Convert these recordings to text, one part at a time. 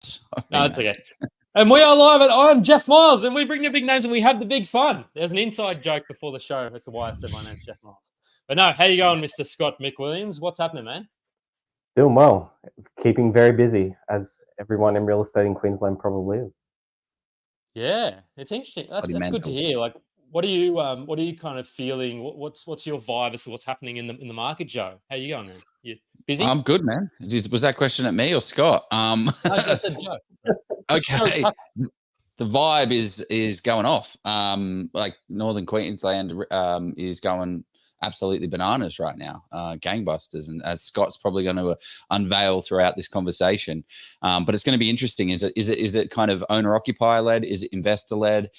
Sorry, No, it's mate. okay. And we are live at I'm Jeff Miles, and we bring the big names and we have the big fun. There's an inside joke before the show. That's why I said my name's Jeff Miles. But no, how you going, Mr. Scott McWilliams? What's happening, man? Doing well. Keeping very busy, as everyone in real estate in Queensland probably is. Yeah, it's interesting. That's good to hear. Like, what are you kind of feeling? What's your vibe as to what's happening in the market, Joe? How you going, man? You busy? I'm good, man. Was that question at me or Scott? I said Joe. Okay. The vibe is going off. Like Northern Queensland is going absolutely bananas right now, gangbusters, and as Scott's probably going to unveil throughout this conversation. But it's going to be interesting. Is it kind of owner occupier led? Is it investor led?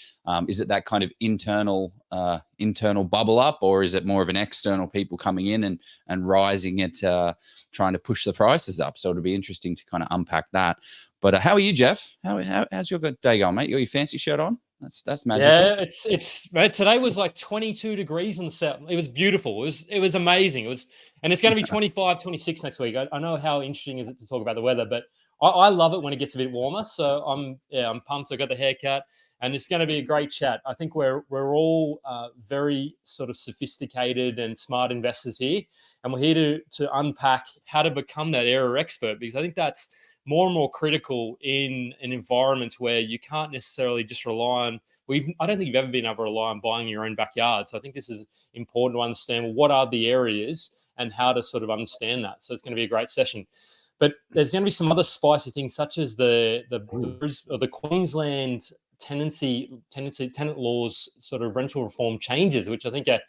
Is it that kind of internal bubble up, or is it more of an external people coming in and rising it, trying to push the prices up? So it'll be interesting to kind of unpack that. But how are you, Jeff? How's your day going, mate? You got your fancy shirt on? That's magical. Yeah, it's mate, today was like 22 degrees in the south. It was beautiful. It was amazing. And it's going to be 25, 26 next week. I know how interesting is it to talk about the weather, but I love it when it gets a bit warmer. So I'm pumped. I got the haircut, and it's going to be a great chat. I think we're all very sort of sophisticated and smart investors here, and we're here to unpack how to become that area expert, because I think that's more and more critical in an environment where you can't necessarily just rely on, I don't think you've ever been able to rely on buying your own backyard. So I think this is important to understand what are the areas and how to sort of understand that. So it's going to be a great session. But there's going to be some other spicy things, such as the Queensland tenant laws sort of rental reform changes, which I think are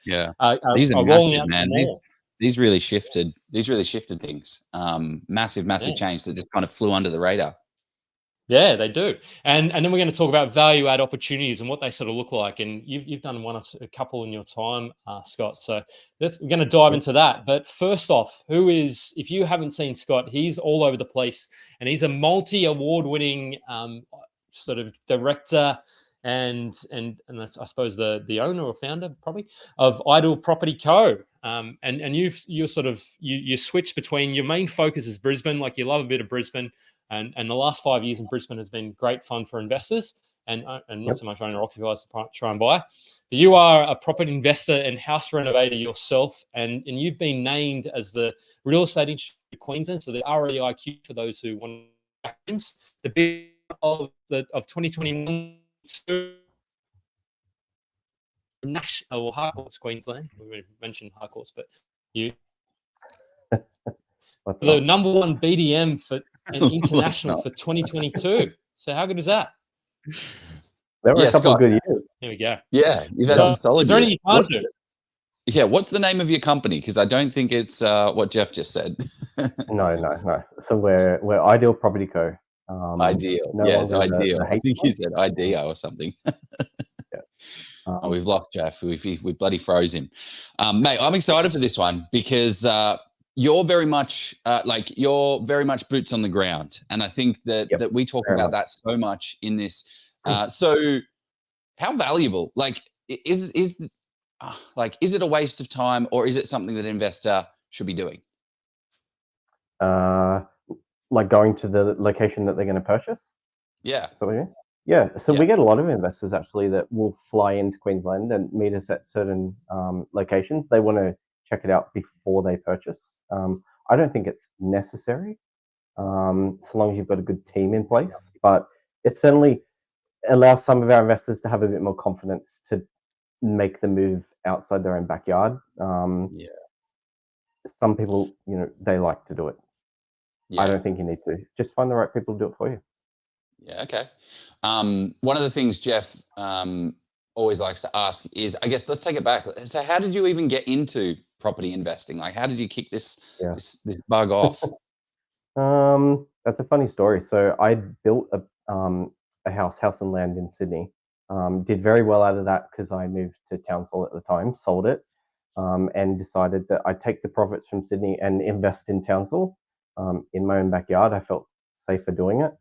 these are rolling massive, out man. some more. These really shifted things. Massive change that just kind of flew under the radar. Yeah, they do. And then we're going to talk about value add opportunities and what they sort of look like. And you've done a couple in your time, Scott. So we're going to dive into that. But first off, if you haven't seen Scott, he's all over the place, and he's a multi-award winning sort of director and I suppose the owner or founder probably of Ideal Property Co. And you switch between, your main focus is Brisbane, like you love a bit of Brisbane, and the last 5 years in Brisbane has been great fun for investors and not so much owner occupiers to try and buy. But you are a property investor and house renovator yourself, and you've been named as the Real Estate Institute of Queensland, so the REIQ for those who want acronyms, the big of 2021. National Harcourts Queensland. We mentioned Harcourts, but you the number one BDM for an international for 2022. So how good is that? There were a couple of good years. Here we go. Yeah, you've had some solid. Is there anything you can't do? Yeah, what's the name of your company? Because I don't think it's what Jeff just said. No. So we're Ideal Property Co. Ideal. It's Ideal. I think you said Idea or something. We've lost Jeff. We bloody froze him. Mate, I'm excited for this one because you're very much boots on the ground. And I think that we talk about that so much in this. So how valuable, is it a waste of time, or is it something that an investor should be doing? Like going to the location that they're going to purchase? Yeah. So we get a lot of investors actually that will fly into Queensland and meet us at certain locations. They want to check it out before they purchase. I don't think it's necessary, so long as you've got a good team in place. But it certainly allows some of our investors to have a bit more confidence to make the move outside their own backyard. Some people, they like to do it. I don't think you need to. Just find the right people to do it for you. Yeah, okay. One of the things Jeff always likes to ask is, I guess, let's take it back. So how did you even get into property investing? Like, how did you kick this bug off? That's a funny story. So I built a house and land in Sydney. Did very well out of that because I moved to Townsville at the time, sold it, and decided that I'd take the profits from Sydney and invest in Townsville in my own backyard. I felt safer doing it.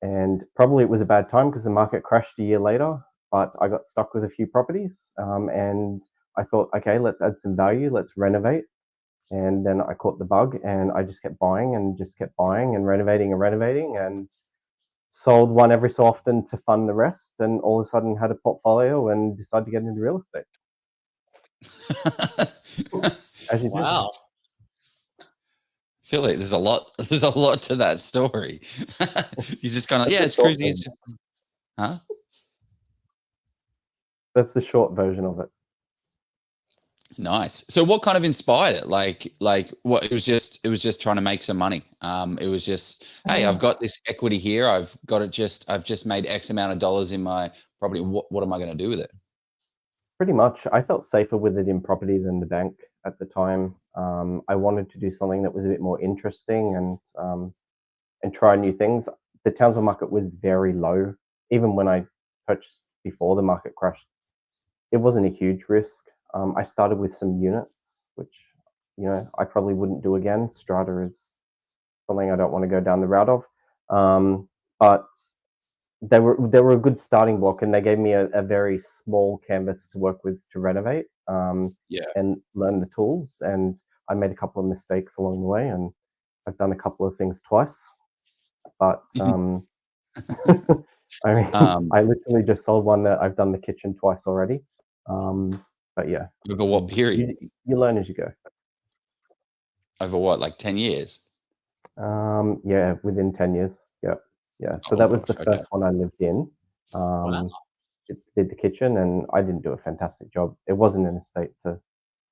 And probably it was a bad time because the market crashed a year later, but I got stuck with a few properties. And I thought, okay, let's add some value. Let's renovate. And then I caught the bug, and I just kept buying and renovating, and sold one every so often to fund the rest. And all of a sudden had a portfolio and decided to get into real estate. As you do. Wow. I feel like there's a lot to that story. You just kind of, yeah, it's crazy. It's just, huh? That's the short version of it. Nice. So what kind of inspired it? Like what, it was just trying to make some money. It was just, hey, I've got this equity here. I've just made X amount of dollars in my property. What am I going to do with it? Pretty much. I felt safer with it in property than the bank at the time. I wanted to do something that was a bit more interesting and try new things. The Townsville market was very low. Even when I purchased before the market crashed, it wasn't a huge risk. I started with some units, which, you know, I probably wouldn't do again. Strata is something I don't want to go down the route of. But they were a good starting block, and they gave me a very small canvas to work with to renovate and learn the tools. And I made a couple of mistakes along the way, and I've done a couple of things twice. But I mean, I literally just sold one that I've done the kitchen twice already. But yeah. Over what period? You learn as you go. Over what, like 10 years? Yeah, within 10 years. Yeah. So Oh, that was gosh, the first one I lived in. Wow. Did the kitchen, and I didn't do a fantastic job. It wasn't an estate to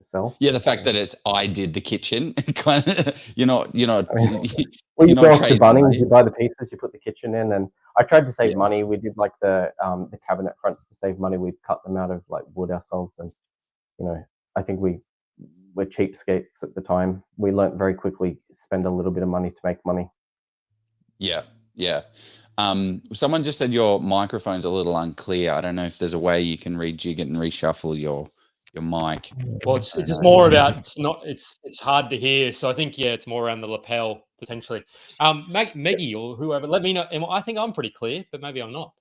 sell. Yeah, the fact that it's I did the kitchen, kind of, you're not. Well, you go off to Bunnings, you buy the pieces, you put the kitchen in, and I tried to save money. We did like the cabinet fronts to save money. We'd cut them out of like wood ourselves, and you know, I think we were cheapskates at the time. We learnt very quickly spend a little bit of money to make money. Yeah. Someone just said your microphone's a little unclear. I don't know if there's a way you can rejig it and reshuffle your mic. Well, it's just more about it's hard to hear. So I think it's more around the lapel potentially. Maggie or whoever, let me know. I think I'm pretty clear, but maybe I'm not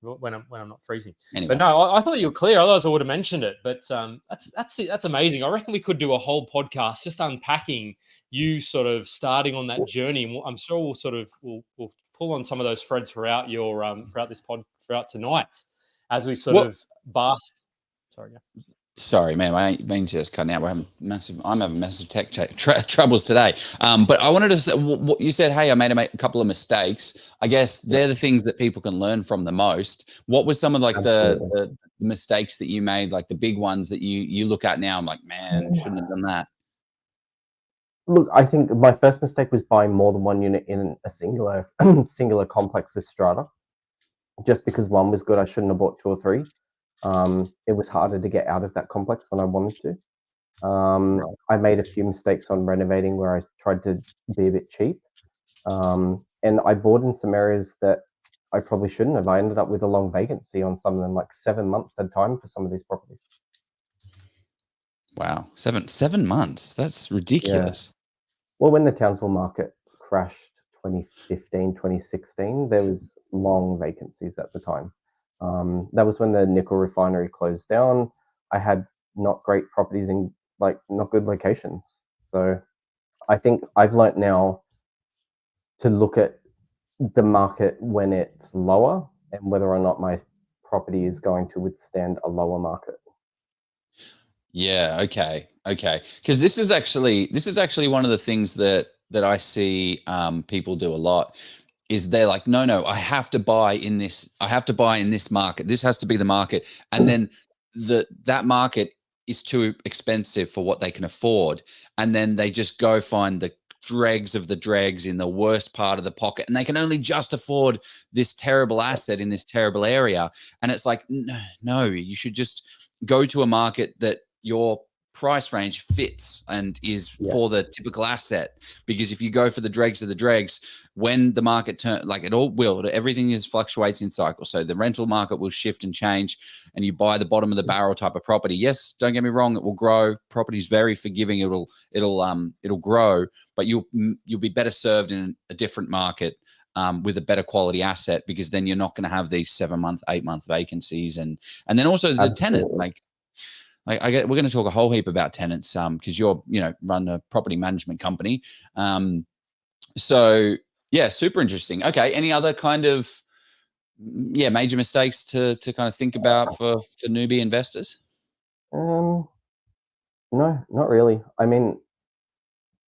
when I'm not freezing. Anyway. But no, I thought you were clear. Otherwise, I would have mentioned it. But that's amazing. I reckon we could do a whole podcast just unpacking you sort of starting on that journey. And I'm sure we'll pull on some of those threads throughout your throughout tonight as we sort of bask. Sorry, man, I ain't been just cutting out. I'm having massive tech troubles today. But I wanted to say, what you said, hey, I made a couple of mistakes. I guess they're the things that people can learn from the most. What was some of like the mistakes that you made, like the big ones that you look at now? I'm like, man, shouldn't have done that. Look, I think my first mistake was buying more than one unit in a singular complex with strata. Just because one was good, I shouldn't have bought two or three. It was harder to get out of that complex when I wanted to. I made a few mistakes on renovating where I tried to be a bit cheap. And I bought in some areas that I probably shouldn't have. I ended up with a long vacancy on some of them, like 7 months at a time for some of these properties. Wow, 7 months. That's ridiculous. Yeah. Well, when the Townsville market crashed 2015, 2016, there was long vacancies at the time. That was when the nickel refinery closed down. I had not great properties in not good locations. So I think I've learnt now to look at the market when it's lower and whether or not my property is going to withstand a lower market. Yeah. Okay. Because this is actually one of the things that I see people do a lot. Is they're like, no, I have to buy in this market. This has to be the market. And then that market is too expensive for what they can afford. And then they just go find the dregs of the dregs in the worst part of the pocket. And they can only just afford this terrible asset in this terrible area. And it's like, no, you should just go to a market that your price range fits and is for the typical asset. Because if you go for the dregs of the dregs, when the market turn, like it all will, everything fluctuates in cycles. So the rental market will shift and change, and you buy the bottom of the barrel type of property. Yes, don't get me wrong, it will grow. Property is very forgiving. It'll grow, but you'll be better served in a different market with a better quality asset, because then you're not going to have these 7-month, 8-month vacancies, and then also the tenant, like we're going to talk a whole heap about tenants, because you're, run a property management company. So yeah, super interesting. Okay. Any other kind of, major mistakes to kind of think about for newbie investors? No, not really. I mean,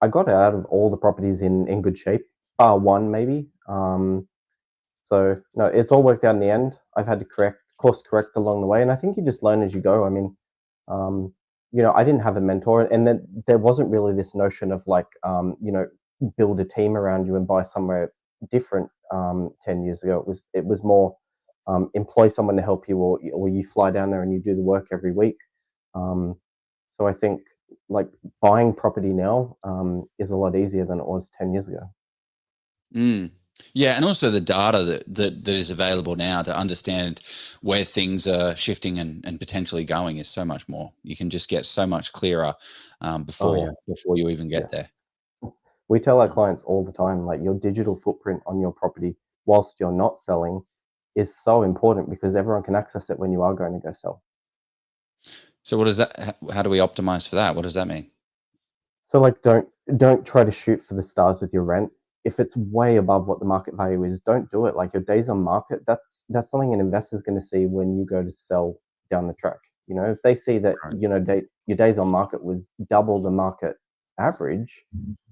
I got out of all the properties in good shape, bar one maybe. So no, it's all worked out in the end. I've had to course correct along the way, and I think you just learn as you go. I mean, I didn't have a mentor, and then there wasn't really this notion of like, build a team around you and buy somewhere different. 10 years ago, it was more employ someone to help you, or you fly down there and you do the work every week. So I think like buying property now is a lot easier than it was 10 years ago. Yeah, and also the data that is available now to understand where things are shifting and potentially going is so much more. You can just get so much clearer before you even get there. We tell our clients all the time, like your digital footprint on your property whilst you're not selling is so important because everyone can access it when you are going to go sell. So what does that? How do we optimize for that? What does that mean? So like, don't try to shoot for the stars with your rent. If it's way above what the market value is, don't do it. Like your days on market, that's something an investor's going to see when you go to sell down the track. If they see that your days on market was double the market average,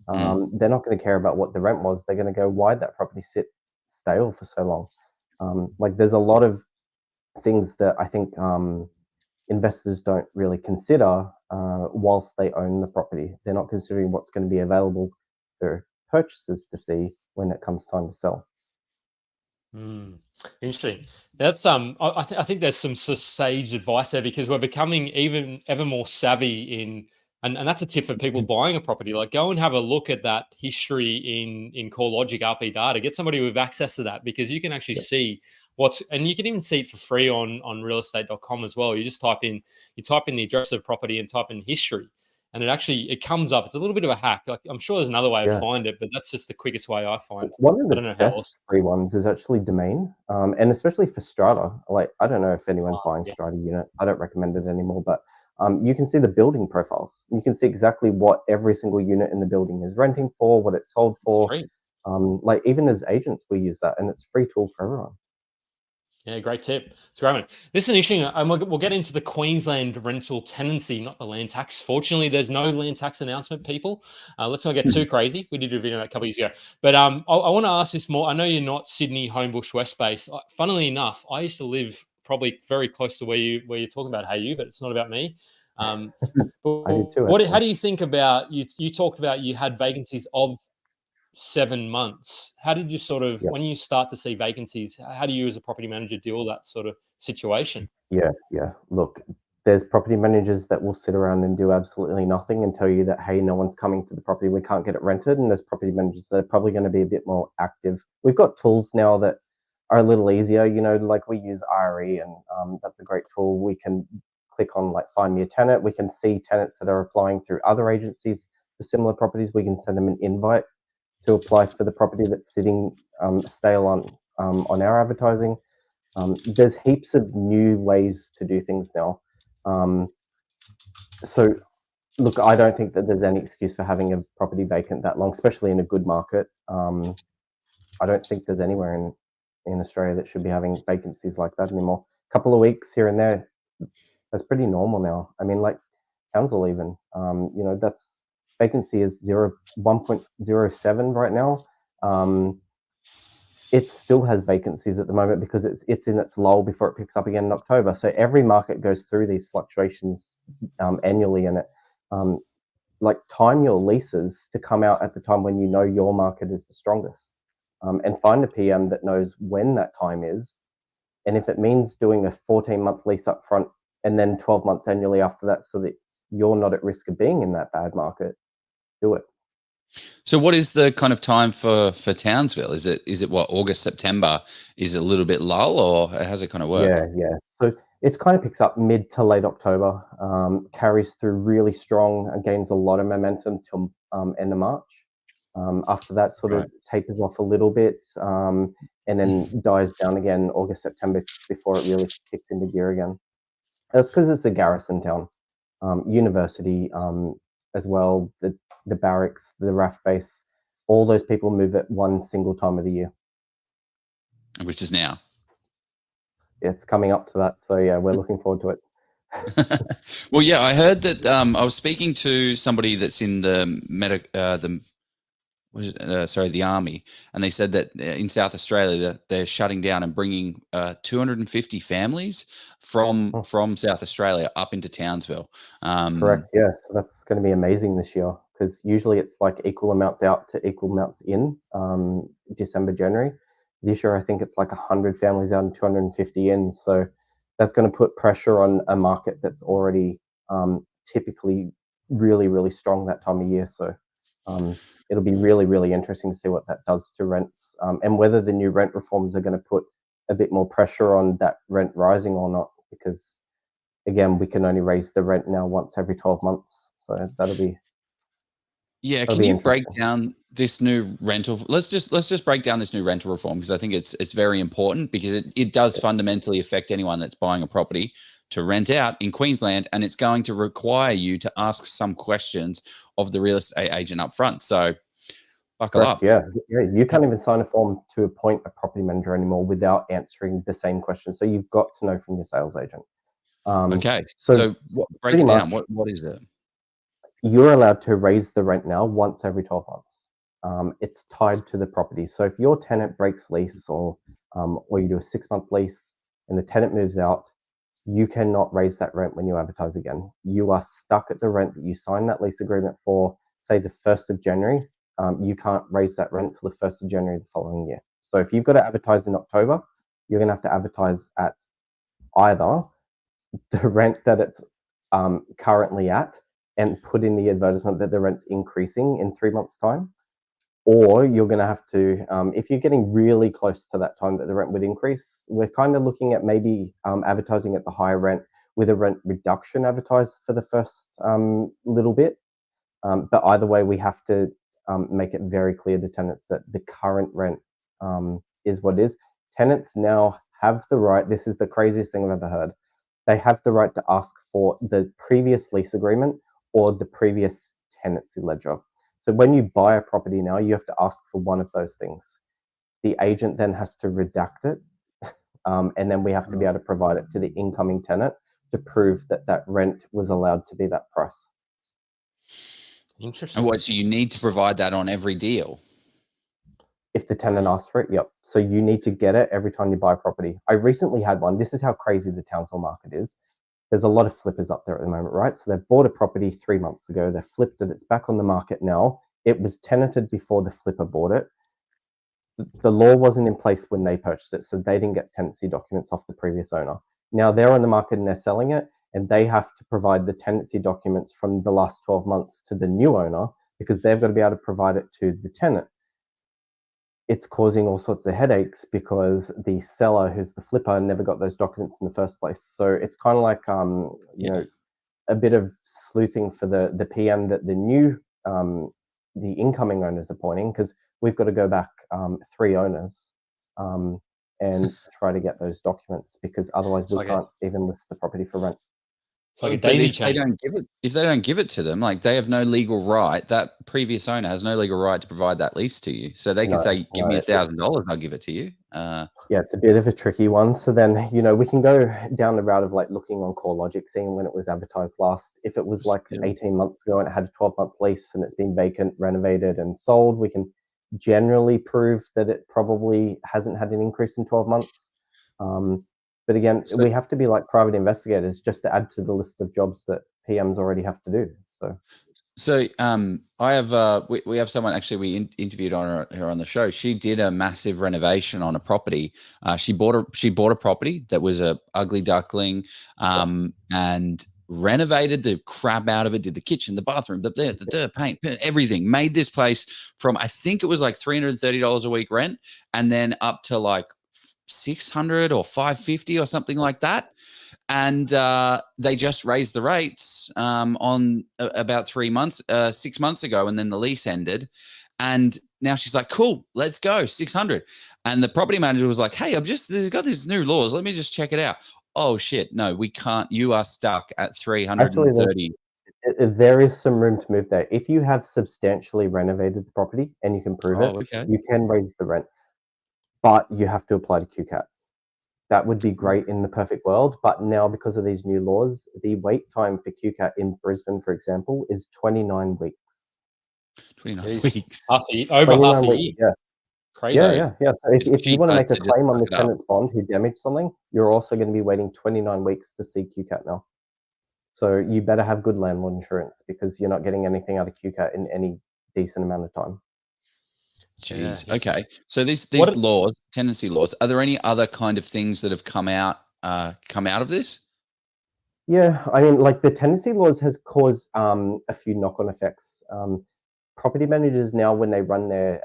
they're not going to care about what the rent was. They're going to go, why'd that property sit stale for so long? Like there's a lot of things that I think investors don't really consider whilst they own the property. They're not considering what's going to be available for purchasers to see when it comes time to sell. Interesting. That's I think there's some sort of sage advice there because we're becoming ever more savvy in, and that's a tip for people buying a property. Like go and have a look at that history in CoreLogic RP data. Get somebody with access to that because you can actually see and you can even see it for free on realestate.com as well. You just type in the address of the property and type in history. And it comes up. It's a little bit of a hack. Like I'm sure there's another way to find it, but that's just the quickest way I find. One of the best free ones is actually Domain, and especially for strata. Like I don't know if anyone's buying strata units. I don't recommend it anymore, but you can see the building profiles. You can see exactly what every single unit in the building is renting for, what it's sold for. Like even as agents, we use that, and it's a free tool for everyone. Yeah, great tip. It's great one. This is an issue. We'll get into the Queensland rental tenancy, not the land tax. Fortunately, there's no land tax announcement, people. Let's not get too crazy. We did a video a couple of years ago. But I want to ask this more. I know you're not Sydney, Homebush, West based. Funnily enough, I used to live probably very close to where you're talking about Hey You, but it's not about me. I did too. How do you think about, you talked about you had vacancies of 7 months. How did you sort of, when you start to see vacancies, how do you as a property manager deal with that sort of situation? Yeah. Look, there's property managers that will sit around and do absolutely nothing and tell you that, hey, no one's coming to the property, we can't get it rented. And there's property managers that are probably going to be a bit more active. We've got tools now that are a little easier, like we use IRE, and that's a great tool. We can click on like find me a tenant. We can see tenants that are applying through other agencies for similar properties. We can send them an invite to apply for the property that's sitting stale on our advertising. There's heaps of new ways to do things now. So look, I don't think that there's any excuse for having a property vacant that long, especially in a good market. I don't think there's anywhere in Australia that should be having vacancies like that anymore. A couple of weeks here and there, that's pretty normal now. I mean, like Townsville even, that's vacancy is 1.07 right now. It still has vacancies at the moment because it's in its lull before it picks up again in October. So every market goes through these fluctuations annually, and like time your leases to come out at the time when you know your market is the strongest, and find a PM that knows when that time is, and if it means doing a 14-month lease up front and then 12 months annually after that, so that you're not at risk of being in that bad market, do it. So what is the kind of time for Townsville? Is it what, August, September? Is it a little bit lull, or how does it kind of work? Yeah. So it kind of picks up mid to late October, carries through really strong and gains a lot of momentum till end of March. After that sort of tapers off a little bit, and then dies down again August, September before it really kicks into gear again. That's because it's a garrison town. university as well, the barracks, the RAF base, all those people move at one single time of the year. Which is now. It's coming up to that. So yeah, we're looking forward to it. Well, yeah, I heard that I was speaking to somebody that's in the the army, and they said that in South Australia that they're shutting down and bringing 250 families from South Australia up into Townsville. Correct. Yeah, so that's going to be amazing this year, because usually it's like equal amounts out to equal amounts in December, January. This year, I think it's like 100 families out and 250 in. So that's going to put pressure on a market that's already typically really, really strong that time of year. So it'll be really, really interesting to see what that does to rents, and whether the new rent reforms are going to put a bit more pressure on that rent rising or not, because again, we can only raise the rent now once every 12 months. So that'll be... Yeah, can you break down this new rental? Let's just break down this new rental reform, because I think it's very important, because it does fundamentally affect anyone that's buying a property to rent out in Queensland, and it's going to require you to ask some questions of the real estate agent up front. So buckle up. Yeah, you can't even sign a form to appoint a property manager anymore without answering the same question. So you've got to know from your sales agent. Okay, so break it down. What is it? You're allowed to raise the rent now once every 12 months. It's tied to the property. So if your tenant breaks lease, or you do a 6-month lease and the tenant moves out, you cannot raise that rent when you advertise again. You are stuck at the rent that you signed that lease agreement for, say the 1st of January. You can't raise that rent till the 1st of January the following year. So if you've got to advertise in October, you're going to have to advertise at either the rent that it's currently at, and put in the advertisement that the rent's increasing in 3 months' time, or you're going to have to, if you're getting really close to that time that the rent would increase, we're kind of looking at maybe advertising at the higher rent with a rent reduction advertised for the first little bit. But either way, we have to make it very clear to tenants that the current rent is what it is. Tenants now have the right, this is the craziest thing I've ever heard, they have the right to ask for the previous lease agreement or the previous tenancy ledger. So when you buy a property now, you have to ask for one of those things. The agent then has to redact it, and then we have to be able to provide it to the incoming tenant to prove that that rent was allowed to be that price. Interesting. And what, so you need to provide that on every deal? If the tenant asks for it, yep. So you need to get it every time you buy a property. I recently had one. This is how crazy the Townsville market is. There's a lot of flippers up there at the moment, right? So they've bought a property 3 months ago. They've flipped it. It's back on the market now. It was tenanted before the flipper bought it. The law wasn't in place when they purchased it, so they didn't get tenancy documents off the previous owner. Now they're on the market and they're selling it, and they have to provide the tenancy documents from the last 12 months to the new owner, because they've got to be able to provide it to the tenant. It's causing all sorts of headaches because the seller, who's the flipper, never got those documents in the first place. So it's kind of like, you know, a bit of sleuthing for the PM that the new, the incoming owner's appointing, because we've got to go back 3 owners and try to get those documents, because otherwise we can't even list the property for rent. It's like a daisy chain. If they don't give it to them, like, they have no legal right. That previous owner has no legal right to provide that lease to you. So they can say, "Give me $1,000, I'll give it to you." Yeah, it's a bit of a tricky one. So then, you know, we can go down the route of like looking on CoreLogic, seeing when it was advertised last. If it was like 18 months ago and it had a 12-month lease and it's been vacant, renovated, and sold, we can generally prove that it probably hasn't had an increase in 12 months. But again, we have to be like private investigators just to add to the list of jobs that PMs already have to do. So I have we have someone actually we interviewed on her on the show. She did a massive renovation on a property. She bought a property that was a ugly duckling, and renovated the crap out of it. Did the kitchen, the bathroom, the paint, everything. Made this place from, I think it was like $330 a week rent, and then up to like $600 or $550 or something like that. And they just raised the rates on about 6 months ago, and then the lease ended. And now she's like, "Cool, let's go, 600." And the property manager was like, "Hey, they've got these new laws. Let me just check it out." oh shit, no, we can't. You are stuck at Actually, 330. there is some room to move there. If you have substantially renovated the property and you can prove it, Oh, okay. you can raise the rent, but you have to apply to QCAT. That would be great in the perfect world, but now because of these new laws, the wait time for QCAT in Brisbane, for example, is 29 weeks. 29 Jeez. weeks. Over half a 29 weeks, year. yeah. Crazy. Yeah, So yeah, yeah. So it's if you want to cheaper make a to just claim on suck the it up. tenant's bond who damaged something, you're also going to be waiting 29 weeks to see QCAT now. So you better have good landlord insurance because you're not getting anything out of QCAT in any decent amount of time. Jeez. Yeah. Okay. So these What- laws, tenancy laws, are there any other kind of things that have come out of this? Yeah, I mean, like the tenancy laws has caused a few knock-on effects. Property managers now, when they run their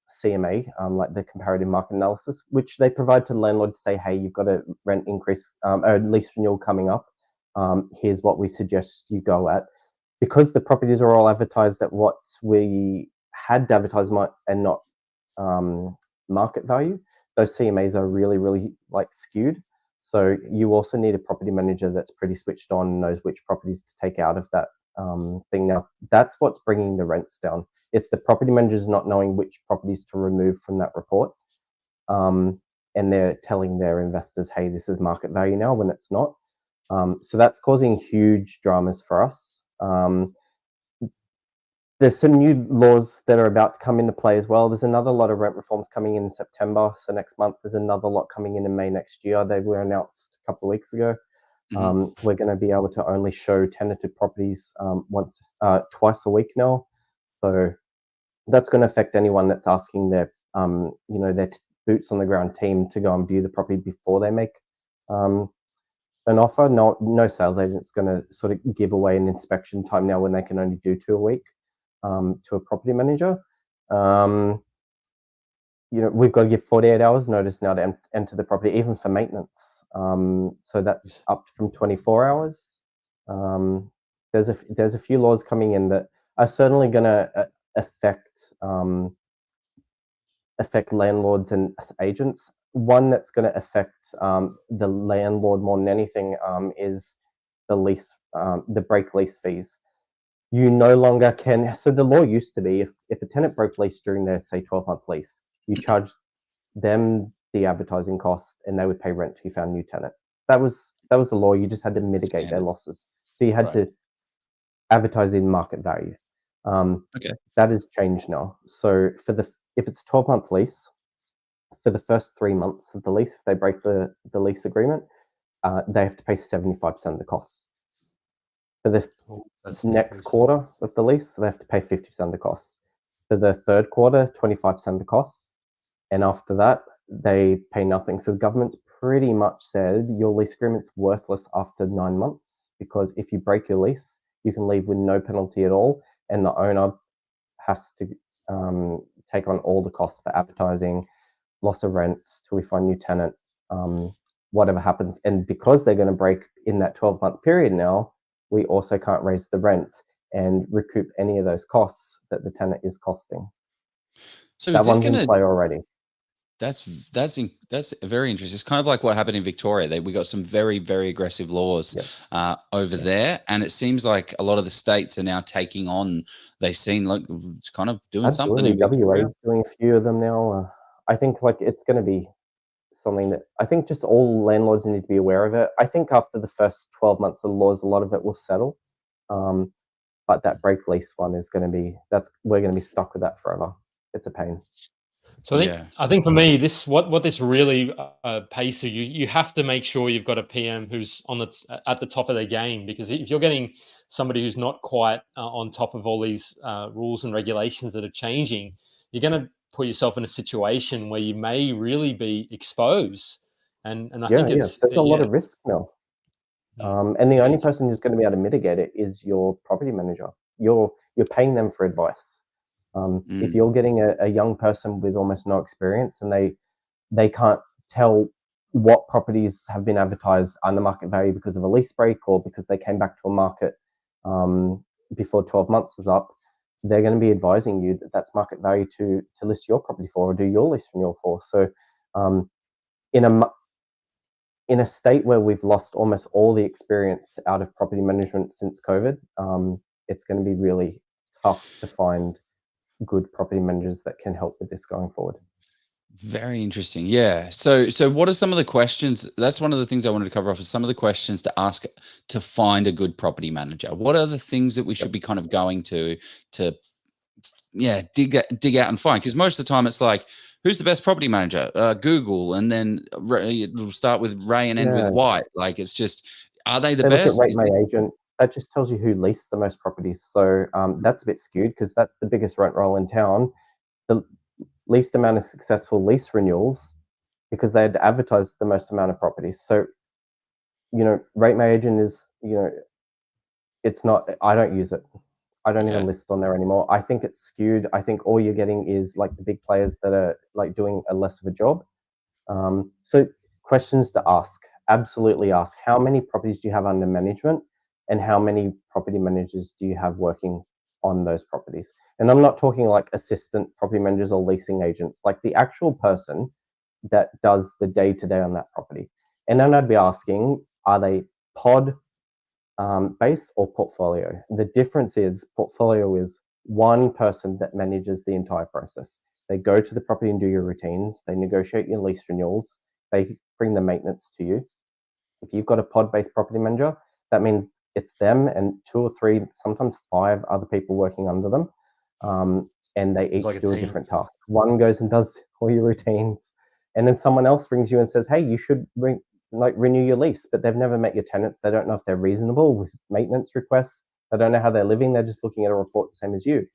CMA, like the comparative market analysis, which they provide to the landlord to say, hey, you've got a rent increase or lease renewal coming up. Here's what we suggest you go at. Because the properties are all advertised at what we had advertised and not market value, those CMAs are really, really like skewed. So you also need a property manager that's pretty switched on and knows which properties to take out of that thing. Now, that's what's bringing the rents down. It's the property managers not knowing which properties to remove from that report. And they're telling their investors, hey, this is market value now, when it's not. So that's causing huge dramas for us. There's some new laws that are about to come into play as well. There's another lot of rent reforms coming in September. So next month, there's another lot coming in May next year. They were announced a couple of weeks ago. We're going to be able to only show tenanted properties twice a week now. So that's going to affect anyone that's asking their, their boots on the ground team to go and view the property before they make an offer. No sales agent's going to sort of give away an inspection time now when they can only do 2 a week to a property manager. We've got to give 48 hours notice now to enter the property, even for maintenance. So that's up from 24 hours. There's a few laws coming in that are certainly going to affect landlords and agents. One that's going to affect the landlord more than anything is the lease, the break lease fees. You no longer can. So the law used to be if a tenant broke lease during their, say, 12-month lease, you charged them the advertising cost and they would pay rent till you found a new tenant. That was the law. You just had to mitigate their losses. So you had to advertise in market value. Okay. That has changed now. So if it's 12-month lease, for the first 3 months of the lease, if they break the lease agreement, they have to pay 75% of the costs. For the next quarter of the lease, they have to pay 50% of the costs. For the third quarter, 25% of the costs. And after that, they pay nothing. So the government's pretty much said your lease agreement's worthless after 9 months, because if you break your lease, you can leave with no penalty at all. And the owner has to take on all the costs for advertising, loss of rent till we find a new tenant, whatever happens. And because they're going to break in that 12-month period now, we also can't raise the rent and recoup any of those costs that the tenant is costing. So that one's in play already. That's very interesting. It's kind of like what happened in Victoria. We got some very, very aggressive laws over there, and it seems like a lot of the states are now taking on. They've seen like it's kind of doing something in Victoria. WA is doing a few of them now. I think like it's going to be something that I think just all landlords need to be aware of it. I think after the first 12 months of the laws, a lot of it will settle. But that break lease one is going to be we're going to be stuck with that forever. It's a pain. So I think for me, what this really pays to you have to make sure you've got a PM who's at the top of their game, because if you're getting somebody who's not quite on top of all these rules and regulations that are changing, you're going to put yourself in a situation where you may really be exposed. And I think there's a lot of risk now. And the only person who's going to be able to mitigate it is your property manager. You're paying them for advice. If you're getting a young person with almost no experience and they can't tell what properties have been advertised under market value because of a lease break or because they came back to a market before 12 months is up, they're going to be advising you that that's market value to list your property for or do your lease renewal for. So in in a state where we've lost almost all the experience out of property management since COVID, it's going to be really tough to find good property managers that can help with this going forward. Very interesting. Yeah. So what are some of the questions? That's one of the things I wanted to cover off is some of the questions to ask to find a good property manager. What are the things that we should be kind of going to dig out and find? Because most of the time it's like, who's the best property manager? Google, and then it'll start with Ray and end with White. Like, it's just, are they the best? Look at Rate My Agent. That just tells you who leased the most properties. So that's a bit skewed because that's the biggest rent roll in town. The least amount of successful lease renewals because they had advertised the most amount of properties. So, Rate My Agent is, it's not, I don't use it. I don't even list on there anymore. I think it's skewed. I think all you're getting is like the big players that are like doing a less of a job. So questions to ask, absolutely ask, how many properties do you have under management and how many property managers do you have working on those properties? And I'm not talking like assistant property managers or leasing agents, like the actual person that does the day-to-day on that property. And then I'd be asking, are they pod based or portfolio? The difference is portfolio is one person that manages the entire process. They go to the property and do your routines. They negotiate your lease renewals. They bring the maintenance to you. If you've got a pod-based property manager, that means it's them and 2 or 3, sometimes 5 other people working under them. And they each do a different task. One goes and does all your routines. And then someone else brings you and says, hey, you should renew your lease, but they've never met your tenants. They don't know if they're reasonable with maintenance requests. They don't know how they're living. They're just looking at a report the same as you.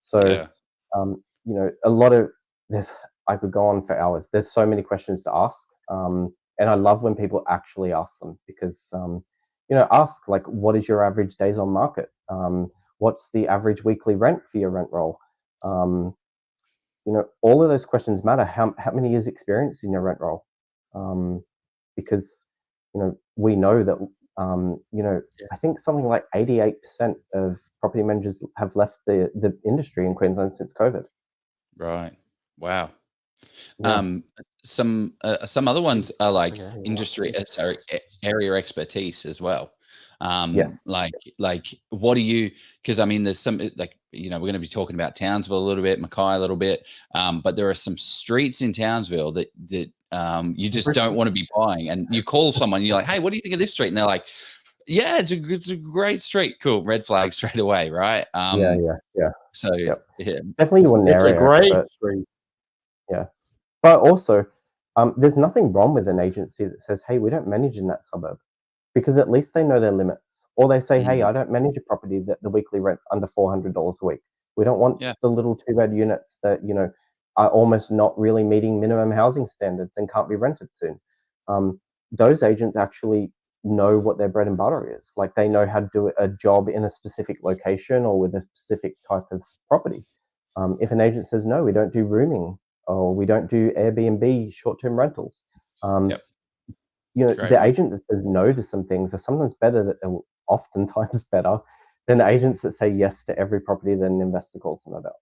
So, a lot of this, I could go on for hours. There's so many questions to ask. And I love when people actually ask them because, ask like, what is your average days on market? What's the average weekly rent for your rent roll? All of those questions matter. How many years experience in your rent roll? Because, we know that, I think something like 88% of property managers have left the industry in Queensland since COVID. Right. Wow. Yeah. Some other ones are like industry, area expertise as well. Yes. Like what do you? Because I mean, there's some like we're going to be talking about Townsville a little bit, Mackay a little bit, but there are some streets in Townsville that you just don't want to be buying, and you call someone, you're like, hey, what do you think of this street? And they're like, yeah, it's a great street, cool, red flag straight away, right? Yeah. So yeah, definitely you want an area. It's a great street. Yeah. But also, there's nothing wrong with an agency that says, hey, we don't manage in that suburb, because at least they know their limits. Or they say, hey, I don't manage a property that the weekly rent's under $400 a week. We don't want the little 2-bed units that, are almost not really meeting minimum housing standards and can't be rented soon. Those agents actually know what their bread and butter is. Like, they know how to do a job in a specific location or with a specific type of property. If an agent says, no, we don't do rooming, or we don't do Airbnb short-term rentals, the agent that says no to some things are sometimes oftentimes better than the agents that say yes to every property that an investor calls them about.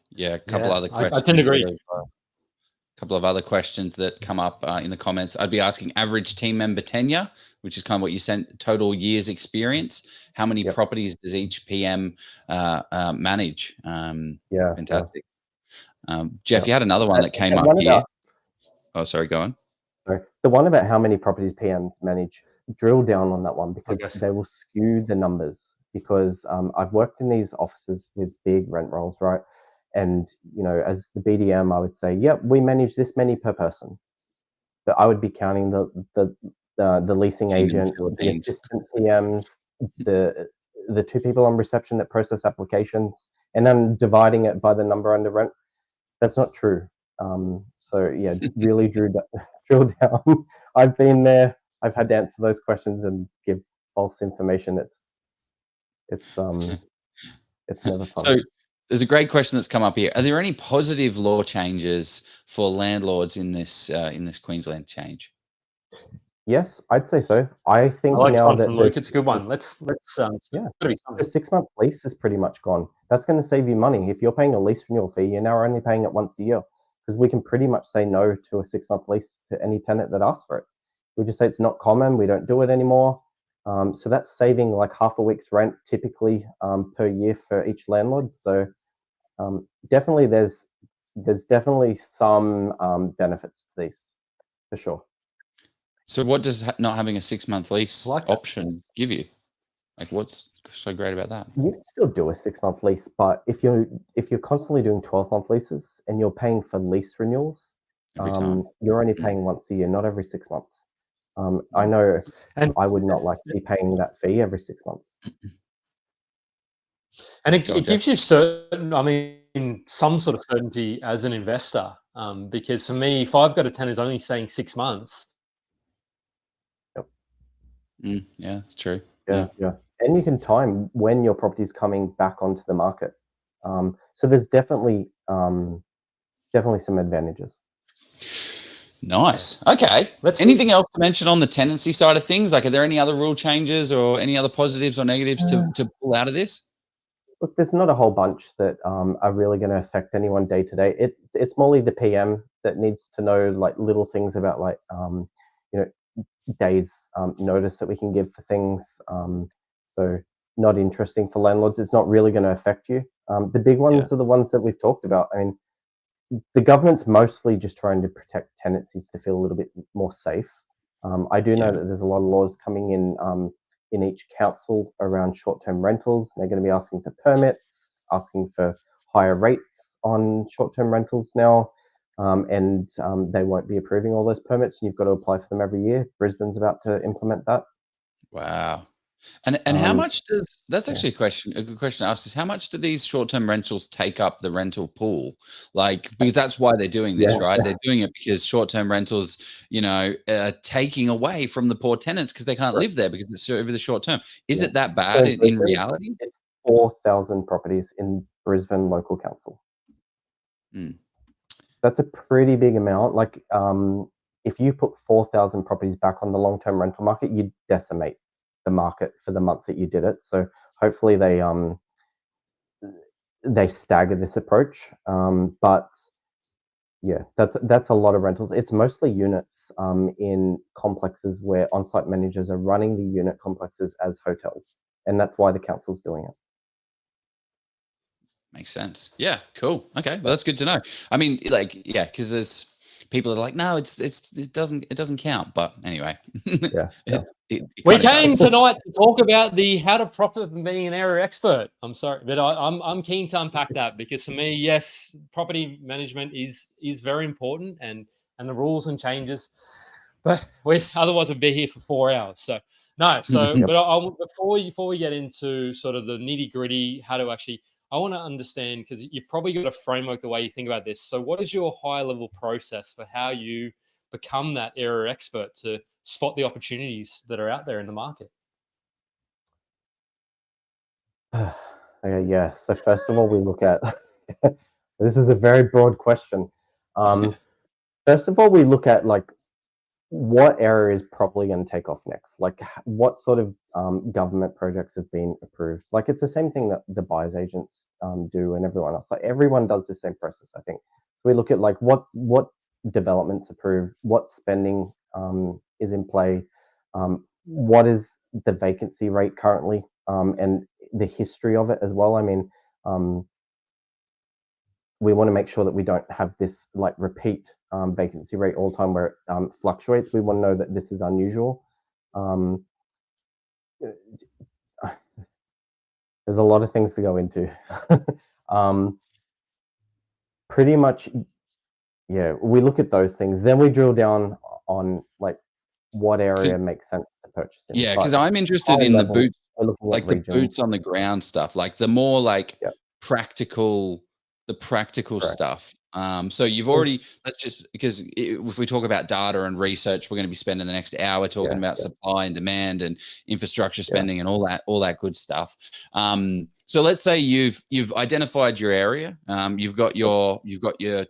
Yeah, a couple other questions. I tend to agree. A couple of other questions that come up in the comments. I'd be asking average team member tenure, which is kind of what you sent, total years experience. How many properties does each PM manage? Fantastic. Jeff, you had another one that came up here. Oh, sorry, go on. Sorry. The one about how many properties PMs manage, drill down on that one, because they will skew the numbers. Because I've worked in these offices with big rent rolls, right? And, as the BDM, I would say, yep, we manage this many per person. But I would be counting the leasing agent, the assistant PMs, the 2 people on reception that process applications, and then dividing it by the number under rent. That's not true. So yeah, really drill down. I've been there. I've had to answer those questions and give false information. It's never fun. So there's a great question that's come up here. Are there any positive law changes for landlords in this Queensland change? Yes, I'd say so. I think now that Luke, it's a good one. Let's the 6-month lease is pretty much gone. That's going to save you money. If you're paying a lease renewal fee, you're now only paying it once a year, because we can pretty much say no to a 6-month lease to any tenant that asks for it. We just say it's not common. We don't do it anymore. So that's saving like half a week's rent typically per year for each landlord. So definitely there's definitely some benefits to these for sure. So what does not having a 6-month lease Like that. option give you? Like, what's so great about that? You can still do a 6-month lease, but if you're constantly doing 12-month leases and you're paying for lease renewals, Every time. you're only Mm. paying once a year, not every 6 months. I know And I would not like to be paying that fee every 6 months. And it Gotcha. gives you certain, I mean, some sort of certainty as an investor. Because for me, if I've got a tenant who's only staying 6 months, Yeah, it's true. Yeah. And you can time when your property is coming back onto the market. So there's definitely some advantages. Nice. Okay. Let's Anything else to mention on the tenancy side of things? Like, are there any other rule changes or any other positives or negatives to pull out of this? Look, there's not a whole bunch that are really going to affect anyone day to day. It's more the PM that needs to know like little things about like you know days notice that we can give for things. So not interesting for landlords. It's not really going to affect you. The big ones are the ones that we've talked about. I mean, the government's mostly just trying to protect tenancies to feel a little bit more safe. I do know that there's a lot of laws coming in each council around short-term rentals. They're going to be asking for permits, asking for higher rates on short-term rentals now, and they won't be approving all those permits. And you've got to apply for them every year. Brisbane's about to implement that. Wow. And how much does that's actually a good question to ask is how much do these short-term rentals take up the rental pool? Like, because that's why they're doing this, right? They're doing it because short-term rentals, are taking away from the poor tenants because they can't live there because it's over the short term. Is it that bad in reality? It's 4,000 properties in Brisbane Local Council. That's a pretty big amount. Like, if you put 4,000 properties back on the long-term rental market, you'd decimate the market for the month that you did it. So hopefully they stagger this approach. But yeah, that's a lot of rentals. It's mostly units in complexes where on-site managers are running the unit complexes as hotels, and that's why the council's doing it. Makes sense. Yeah, cool. Okay, well, that's good to know. I mean, like, because there's people that are like, no, it doesn't count. But anyway, we came tonight to talk about how to profit from being an area expert. I'm sorry, but I'm keen to unpack that because for me, yes, property management is very important and the rules and changes. But otherwise we'd be here for 4 hours. So no, but before we get into sort of the nitty gritty, how to actually. I want to understand because you've probably got a framework the way you think about this. So what is your high level process for how you become that area expert to spot the opportunities that are out there in the market? Yeah. So first of all, we look at this is a very broad question. First of all, we look at like what area is probably going to take off next. Like what sort of government projects have been approved. Like it's the same thing that the buyers agents do and everyone else. Like everyone does the same process, I think. So we look at like what developments approved, what spending is in play, what is the vacancy rate currently, and the history of it as well. I mean, we want to make sure that we don't have this like repeat vacancy rate all the time where it fluctuates. We want to know that this is unusual. There's a lot of things to go into. Pretty much, we look at those things. Then we drill down on like what area makes sense to purchase in. Yeah, because I'm interested in the boots, like the regions. boots on the ground stuff, like the more like practical stuff. So you've already because if we talk about data and research, we're going to be spending the next hour talking about supply and demand and infrastructure spending and all that good stuff. So let's say you've identified your area. You've got your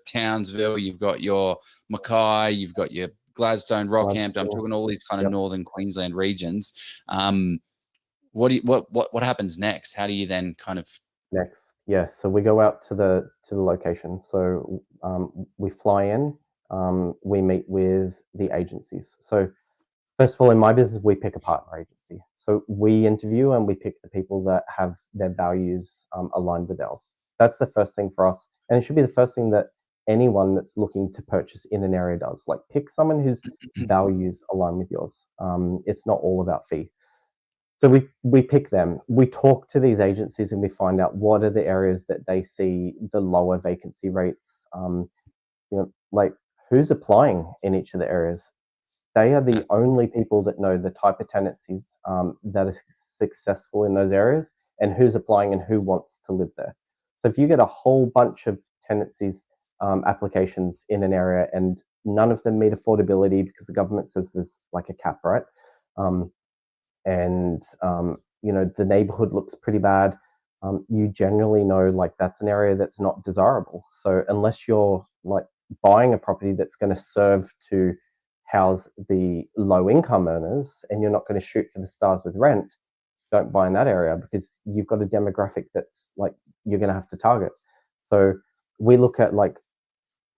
Townsville, you've got your Mackay, you've got your Gladstone, Rockhampton. I'm talking all these kind of northern Queensland regions. What happens next? How do you then kind of next? Yes, so we go out to the location. So we fly in. We meet with the agencies. So First of all, in my business, we pick a partner agency. So we interview and we pick the people that have their values aligned with ours. That's the first thing for us. And it should be the first thing that anyone that's looking to purchase in an area does. Like, pick someone whose values align with yours. It's not all about fee. So we pick them. We talk to these agencies and we find out what are the areas that they see the lower vacancy rates. Like, who's applying in each of the areas. They are the only people that know the type of tenancies that are successful in those areas and who's applying and who wants to live there. So if you get a whole bunch of tenancies applications in an area and none of them meet affordability because the government says there's like a cap, right? The neighborhood looks pretty bad. You generally know like that's an area that's not desirable. So unless you're like buying a property that's going to serve to house the low income earners and you're not going to shoot for the stars with rent, don't buy in that area because you've got a demographic that's like you're going to have to target. So we look at like,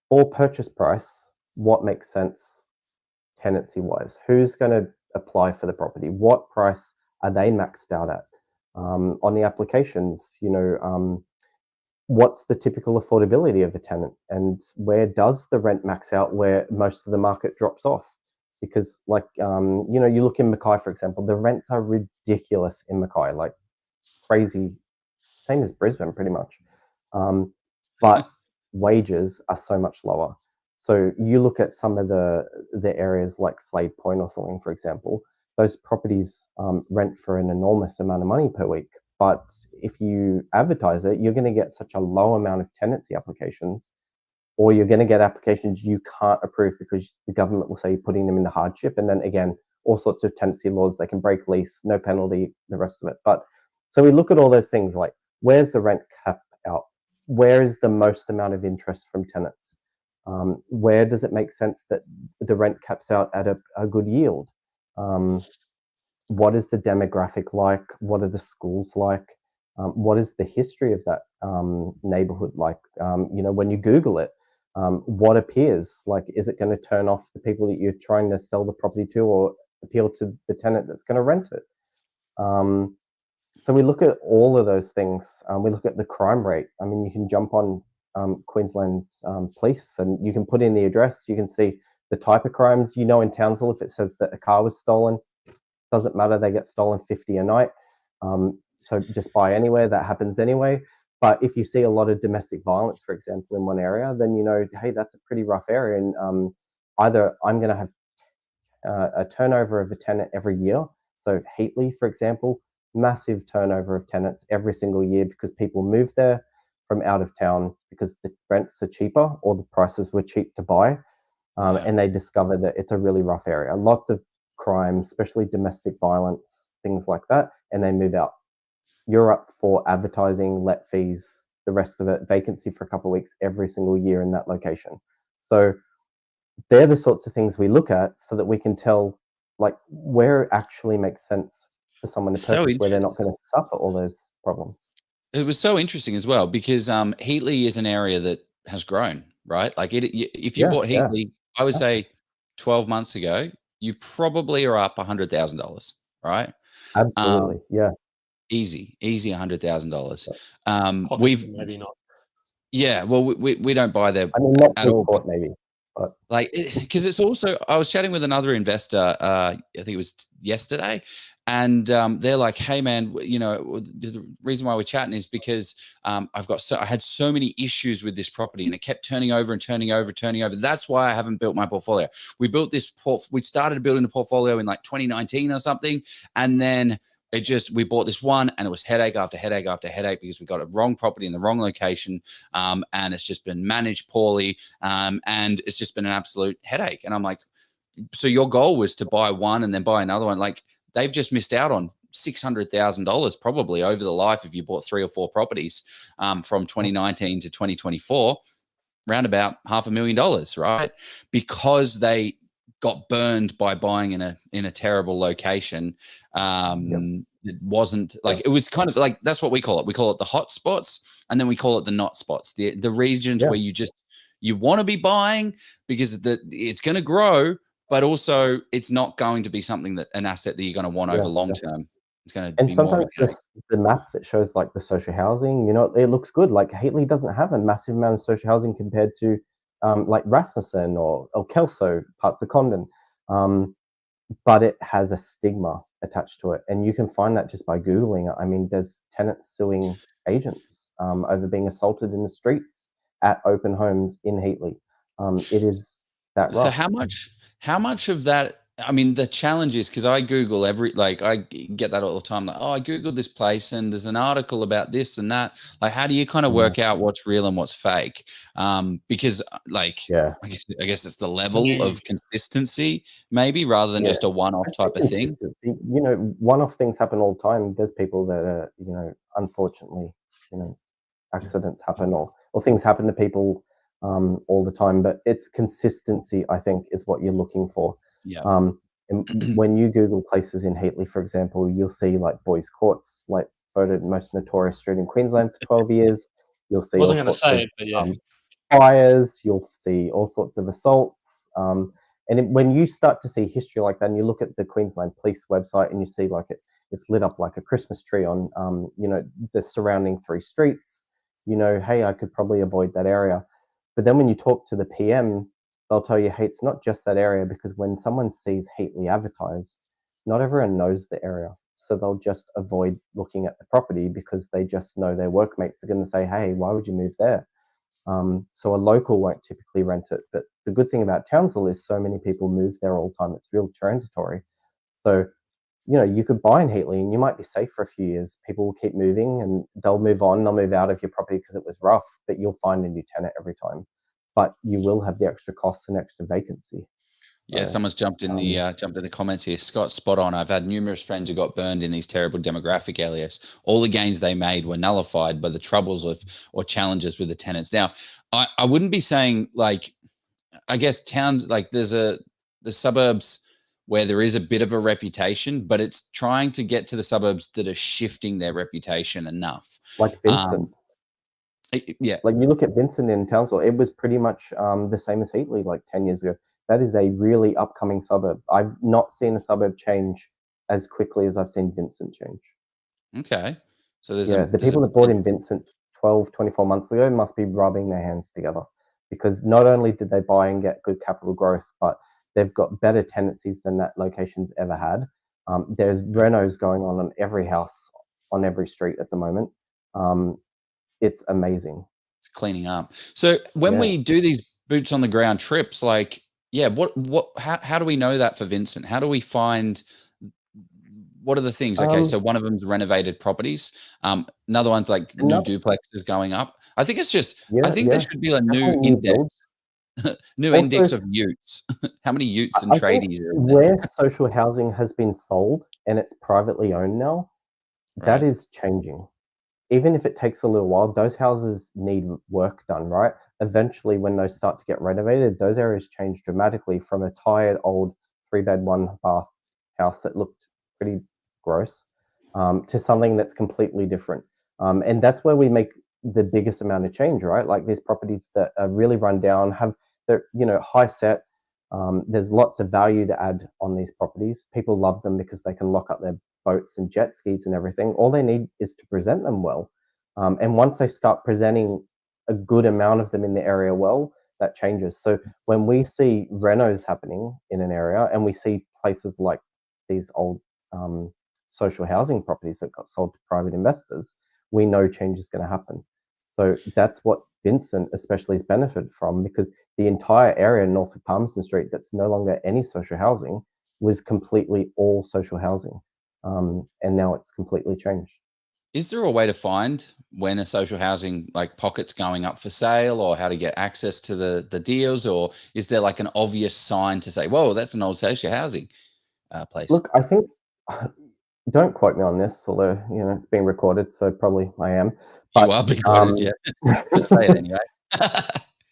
for purchase price, what makes sense tenancy wise, who's going to apply for the property, what price are they maxed out at on the applications, what's the typical affordability of a tenant and where does the rent max out where most of the market drops off. Because like, you look in Mackay, for example, the rents are ridiculous in Mackay, like crazy, same as Brisbane pretty much. But wages are so much lower. So you look at some of the areas like Slade Point or something, for example, those properties rent for an enormous amount of money per week. But if you advertise it, you're going to get such a low amount of tenancy applications, or you're going to get applications you can't approve because the government will say you're putting them into hardship. And then again, all sorts of tenancy laws, they can break lease, no penalty, the rest of it. But so we look at all those things like, where's the rent cap out? Where is the most amount of interest from tenants? Where does it make sense that the rent caps out at a good yield? What is the demographic like? What are the schools like? What is the history of that neighborhood like? When you Google it, what appears? Like, is it going to turn off the people that you're trying to sell the property to or appeal to the tenant that's going to rent it? So we look at all of those things. We look at the crime rate. I mean, you can jump on Queensland police and you can put in the address. You can see the type of crimes. In Townsville, if it says that a car was stolen, doesn't matter, they get stolen 50 a night. So just buy anywhere, that happens anyway. But if you see a lot of domestic violence, for example, in one area, then hey, that's a pretty rough area. And either I'm going to have a turnover of a tenant every year. So Heatley, for example, massive turnover of tenants every single year because people move there from out of town because the rents are cheaper or the prices were cheap to buy. And they discover that it's a really rough area. Lots of crime, especially domestic violence, things like that, and they move out. You're up for advertising, let fees, the rest of it, vacancy for a couple of weeks every single year in that location. So they're the sorts of things we look at so that we can tell like where it actually makes sense for someone to purchase, where they're not going to suffer all those problems. It was so interesting as well because Heatley is an area that has grown, right? Like if you bought Heatley, I would say 12 months ago, you probably are up $100,000, right? Absolutely, yeah. Easy $100,000. We've maybe not. Yeah, well, we don't buy there. I mean, not at all. Court, maybe. But like, because it's also, I was chatting with another investor, I think it was yesterday, and they're like, "Hey, man, the reason why we're chatting is because I had so many issues with this property, and it kept turning over and turning over, turning over. That's why I haven't built my portfolio. We built this we started building the portfolio in like 2019 or something, and then we bought this one and it was headache after headache after headache because we got a wrong property in the wrong location. And it's just been managed poorly. And it's just been an absolute headache." And I'm like, so your goal was to buy one and then buy another one. Like, they've just missed out on $600,000 probably over the life if you bought 3 or 4 properties from 2019 to 2024, round about $500,000, right? Because they got burned by buying in a terrible location. It wasn't like, it was kind of like, that's what we call it. We call it the hot spots, and then we call it the not spots, the regions where you want to be buying because it's going to grow, but also it's not going to be something that an asset that you're going to want over long term. It's going to And be more of sometimes a headache. just the map that shows like the social housing, it looks good. Like Hately doesn't have a massive amount of social housing compared to like Rasmussen or Kelso, parts of Condon. But it has a stigma attached to it. And you can find that just by Googling it. I mean, there's tenants suing agents over being assaulted in the streets at open homes in Hately. It is that rough. So how much of that, I mean, the challenge is because I Google I get that all the time. Like, oh, I Googled this place and there's an article about this and that. Like, how do you kind of work out what's real and what's fake? Because Yeah. I guess it's the level of consistency, maybe, rather than just a one-off type of thing. One-off things happen all the time. There's people that are, unfortunately, accidents happen or things happen to people all the time. But it's consistency, I think, is what you're looking for. Yeah. And when you Google places in Hately, for example, you'll see like Boys Courts, like voted most notorious street in Queensland for 12 years. You'll see Wasn't going to say it, but yeah. Fires. You'll see all sorts of assaults. When you start to see history like that, and you look at the Queensland Police website, and you see like it's lit up like a Christmas tree on, the surrounding 3 streets. Hey, I could probably avoid that area. But then when you talk to the PM, they'll tell you, hey, it's not just that area, because when someone sees Hately advertised, not everyone knows the area. So they'll just avoid looking at the property because they just know their workmates are going to say, hey, why would you move there? So a local won't typically rent it. But the good thing about Townsville is so many people move there all the time. It's real transitory. So, you could buy in Hately and you might be safe for a few years. People will keep moving and they'll move on. They'll move out of your property because it was rough, but you'll find a new tenant every time. But you will have the extra costs and extra vacancy. Yeah, someone's jumped in the comments here. Scott, spot on. I've had numerous friends who got burned in these terrible demographic areas. All the gains they made were nullified by the troubles or challenges with the tenants. Now, I wouldn't be saying I guess towns there's the suburbs where there is a bit of a reputation, but it's trying to get to the suburbs that are shifting their reputation enough. Like Vincent. Yeah. Like you look at Vincent in Townsville, it was pretty much the same as Hately like 10 years ago. That is a really upcoming suburb. I've not seen a suburb change as quickly as I've seen Vincent change. Okay. So the people that bought in Vincent 12, 24 months ago must be rubbing their hands together, because not only did they buy and get good capital growth, but they've got better tenancies than that location's ever had. There's renos going on every house, on every street at the moment. It's amazing. It's cleaning up. So when we do these boots on the ground trips, how do we know that for Vincent? How do we find, what are the things? Okay, so one of them's renovated properties. Another one's like new duplexes going up. I think it's just, I think there should be a new index, index of utes. How many utes and tradies are in there? Where social housing has been sold and it's privately owned now, that is changing. Even if it takes a little while, those houses need work done, right? Eventually, when those start to get renovated, those areas change dramatically from a tired old 3-bed, 1-bath house that looked pretty gross to something that's completely different. And that's where we make the biggest amount of change, right? Like these properties that are really run down, they're high set. There's lots of value to add on these properties. People love them because they can lock up their boats and jet skis and everything. All they need is to present them well. And once they start presenting a good amount of them in the area well, that changes. So when we see renos happening in an area and we see places like these old social housing properties that got sold to private investors, we know change is going to happen. So that's what Vincent especially has benefited from, because the entire area north of Palmerston Street that's no longer any social housing was completely all social housing. And now it's completely changed. Is there a way to find when a social housing pocket's going up for sale, or how to get access to the deals? Or is there like an obvious sign to say, whoa, that's an old social housing place? Look, I think, don't quote me on this, although, it's being recorded, so probably I am. But, you are being quoted, yeah. Let's say it anyway.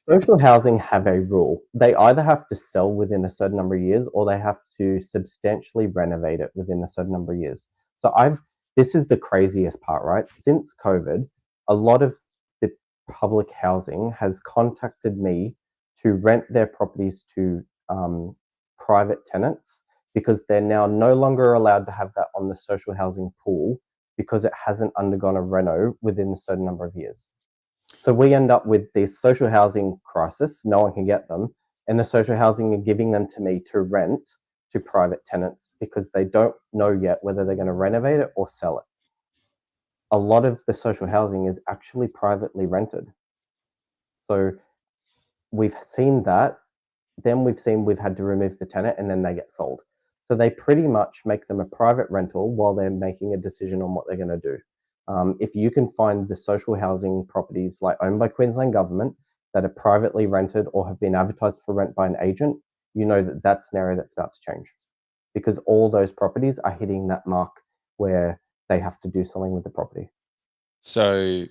Social housing have a rule. They either have to sell within a certain number of years, or they have to substantially renovate it within a certain number of years. So this is the craziest part, right? Since COVID, a lot of the public housing has contacted me to rent their properties to private tenants because they're now no longer allowed to have that on the social housing pool because it hasn't undergone a reno within a certain number of years. So we end up with this social housing crisis. No one can get them. And the social housing are giving them to me to rent to private tenants because they don't know yet whether they're going to renovate it or sell it. A lot of the social housing is actually privately rented. So we've seen that. Then we've had to remove the tenant and then they get sold. So they pretty much make them a private rental while they're making a decision on what they're going to do. If you can find the social housing properties like owned by Queensland government that are privately rented or have been advertised for rent by an agent, you know that that's an area that's about to change because all those properties are hitting that mark where they have to do something with the property. So,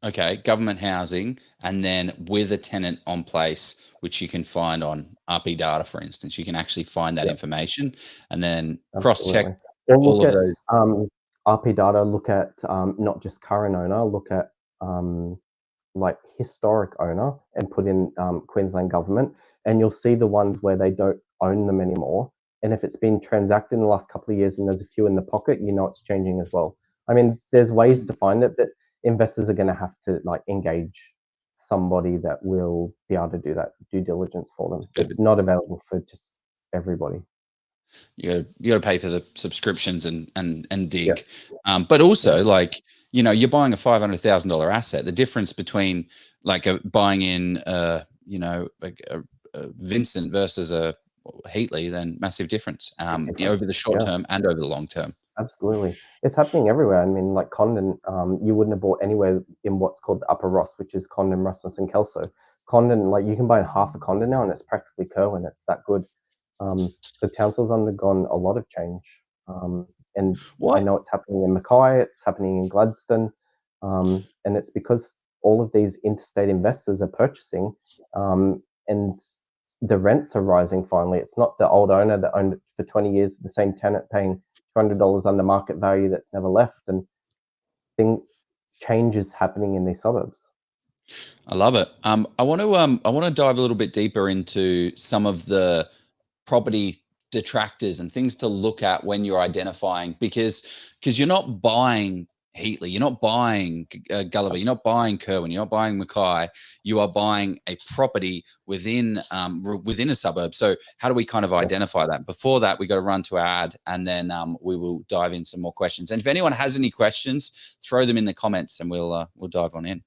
okay, government housing, and then with a tenant on place, which you can find on RP data, for instance, you can actually find that information and then cross-check all of those. RP data, look at not just current owner, look at like historic owner and put in Queensland government, and you'll see the ones where they don't own them anymore. And if it's been transacted in the last couple of years and there's a few in the pocket, you know it's changing as well. I mean, there's ways to find it, but investors are going to have to like engage somebody that will be able to do that due diligence for them. It's not available for just everybody. You got to pay for the subscriptions and dig, but also like you're buying a $500,000 asset. The difference between like buying in like a Vincent versus a Heatley, then massive difference over the short term and over the long term. Absolutely. It's happening everywhere. I mean, like Condon, you wouldn't have bought anywhere in what's called the Upper Ross, which is Condon, Rasmus and Kelso. Condon, like you can buy half a Condon now and it's practically Kerwin. It's that good. So Townsville's undergone a lot of change. And I know it's happening in Mackay, it's happening in Gladstone. And it's because all of these interstate investors are purchasing and the rents are rising finally. It's not the old owner that owned it for 20 years with the same tenant paying $200 under market value that's never left, and change is happening in these suburbs. I love it. I want to dive a little bit deeper into some of the property detractors and things to look at when you're identifying, because you're not buying Heatley, you're not buying Gulliver, you're not buying Kerwin, you're not buying Mackay, you are buying a property within a suburb. So how do we kind of identify that? Before that, we got to run to our ad, and then we will dive in some more questions. And if anyone has any questions, throw them in the comments and we'll dive on in.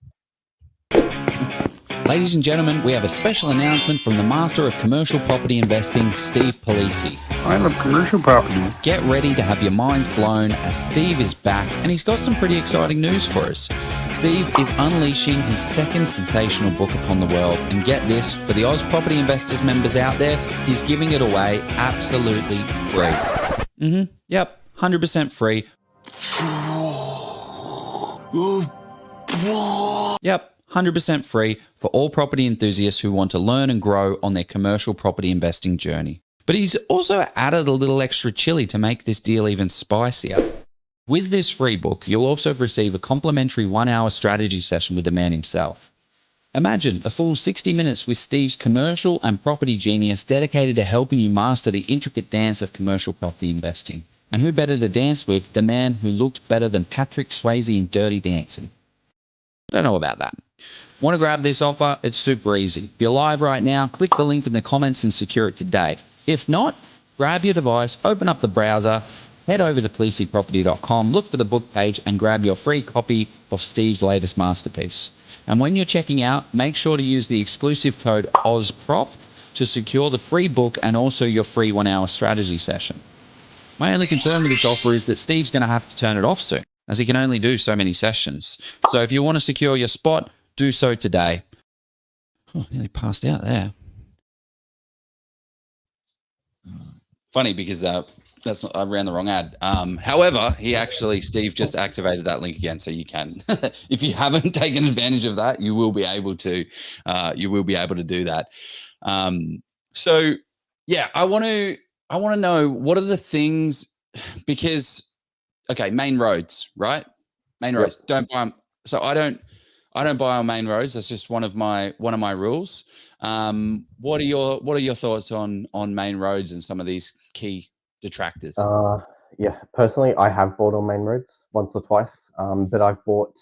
Ladies and gentlemen, we have a special announcement from the master of commercial property investing, Steve Polisi. I love commercial property. Get ready to have your minds blown as Steve is back, and he's got some pretty exciting news for us. Steve is unleashing his second sensational book upon the world, and get this, for the Oz Property Investors members out there, he's giving it away absolutely free. Yep, 100% free. Yep. 100% free for all property enthusiasts who want to learn and grow on their commercial property investing journey. But he's also added a little extra chili to make this deal even spicier. With this free book, you'll also receive a complimentary 1-hour strategy session with the man himself. Imagine a full 60 minutes with Steve's commercial and property genius dedicated to helping you master the intricate dance of commercial property investing. And who better to dance with? The man who looked better than Patrick Swayze in Dirty Dancing. I don't know about that. Want to grab this offer? It's super easy. If you're live right now, click the link in the comments and secure it today. If not, grab your device, open up the browser, head over to polisiproperty.com, look for the book page and grab your free copy of Steve's latest masterpiece. And when you're checking out, make sure to use the exclusive code OZPROP to secure the free book and also your free 1-hour strategy session. My only concern with this offer is that Steve's going to have to turn it off soon, as he can only do so many sessions. So if you want to secure your spot, do so today. Oh, nearly passed out there. Funny because I ran the wrong ad. However, Steve just activated that link again, so you can. If you haven't taken advantage of that, you will be able to. Do that. So yeah, I want to know what are the things, because main roads, right? Main roads. Don't buy them. So I I don't buy on main roads. That's just one of my rules. What are your thoughts on main roads and some of these key detractors? Yeah, personally, I have bought on main roads once or twice, but I've bought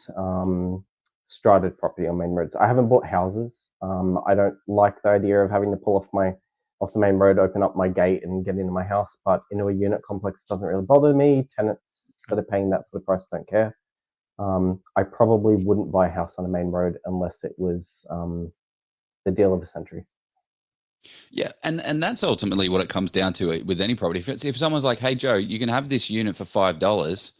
strated property on main roads. I haven't bought houses. I don't like the idea of having to pull off the main road, open up my gate, and get into my house. But into a unit complex doesn't really bother me. Tenants that are paying that sort of price don't care. I probably wouldn't buy a house on a main road unless it was the deal of the century. Yeah, and that's ultimately what it comes down to with any property. If someone's like, "Hey Joe, you can have this unit for $5,"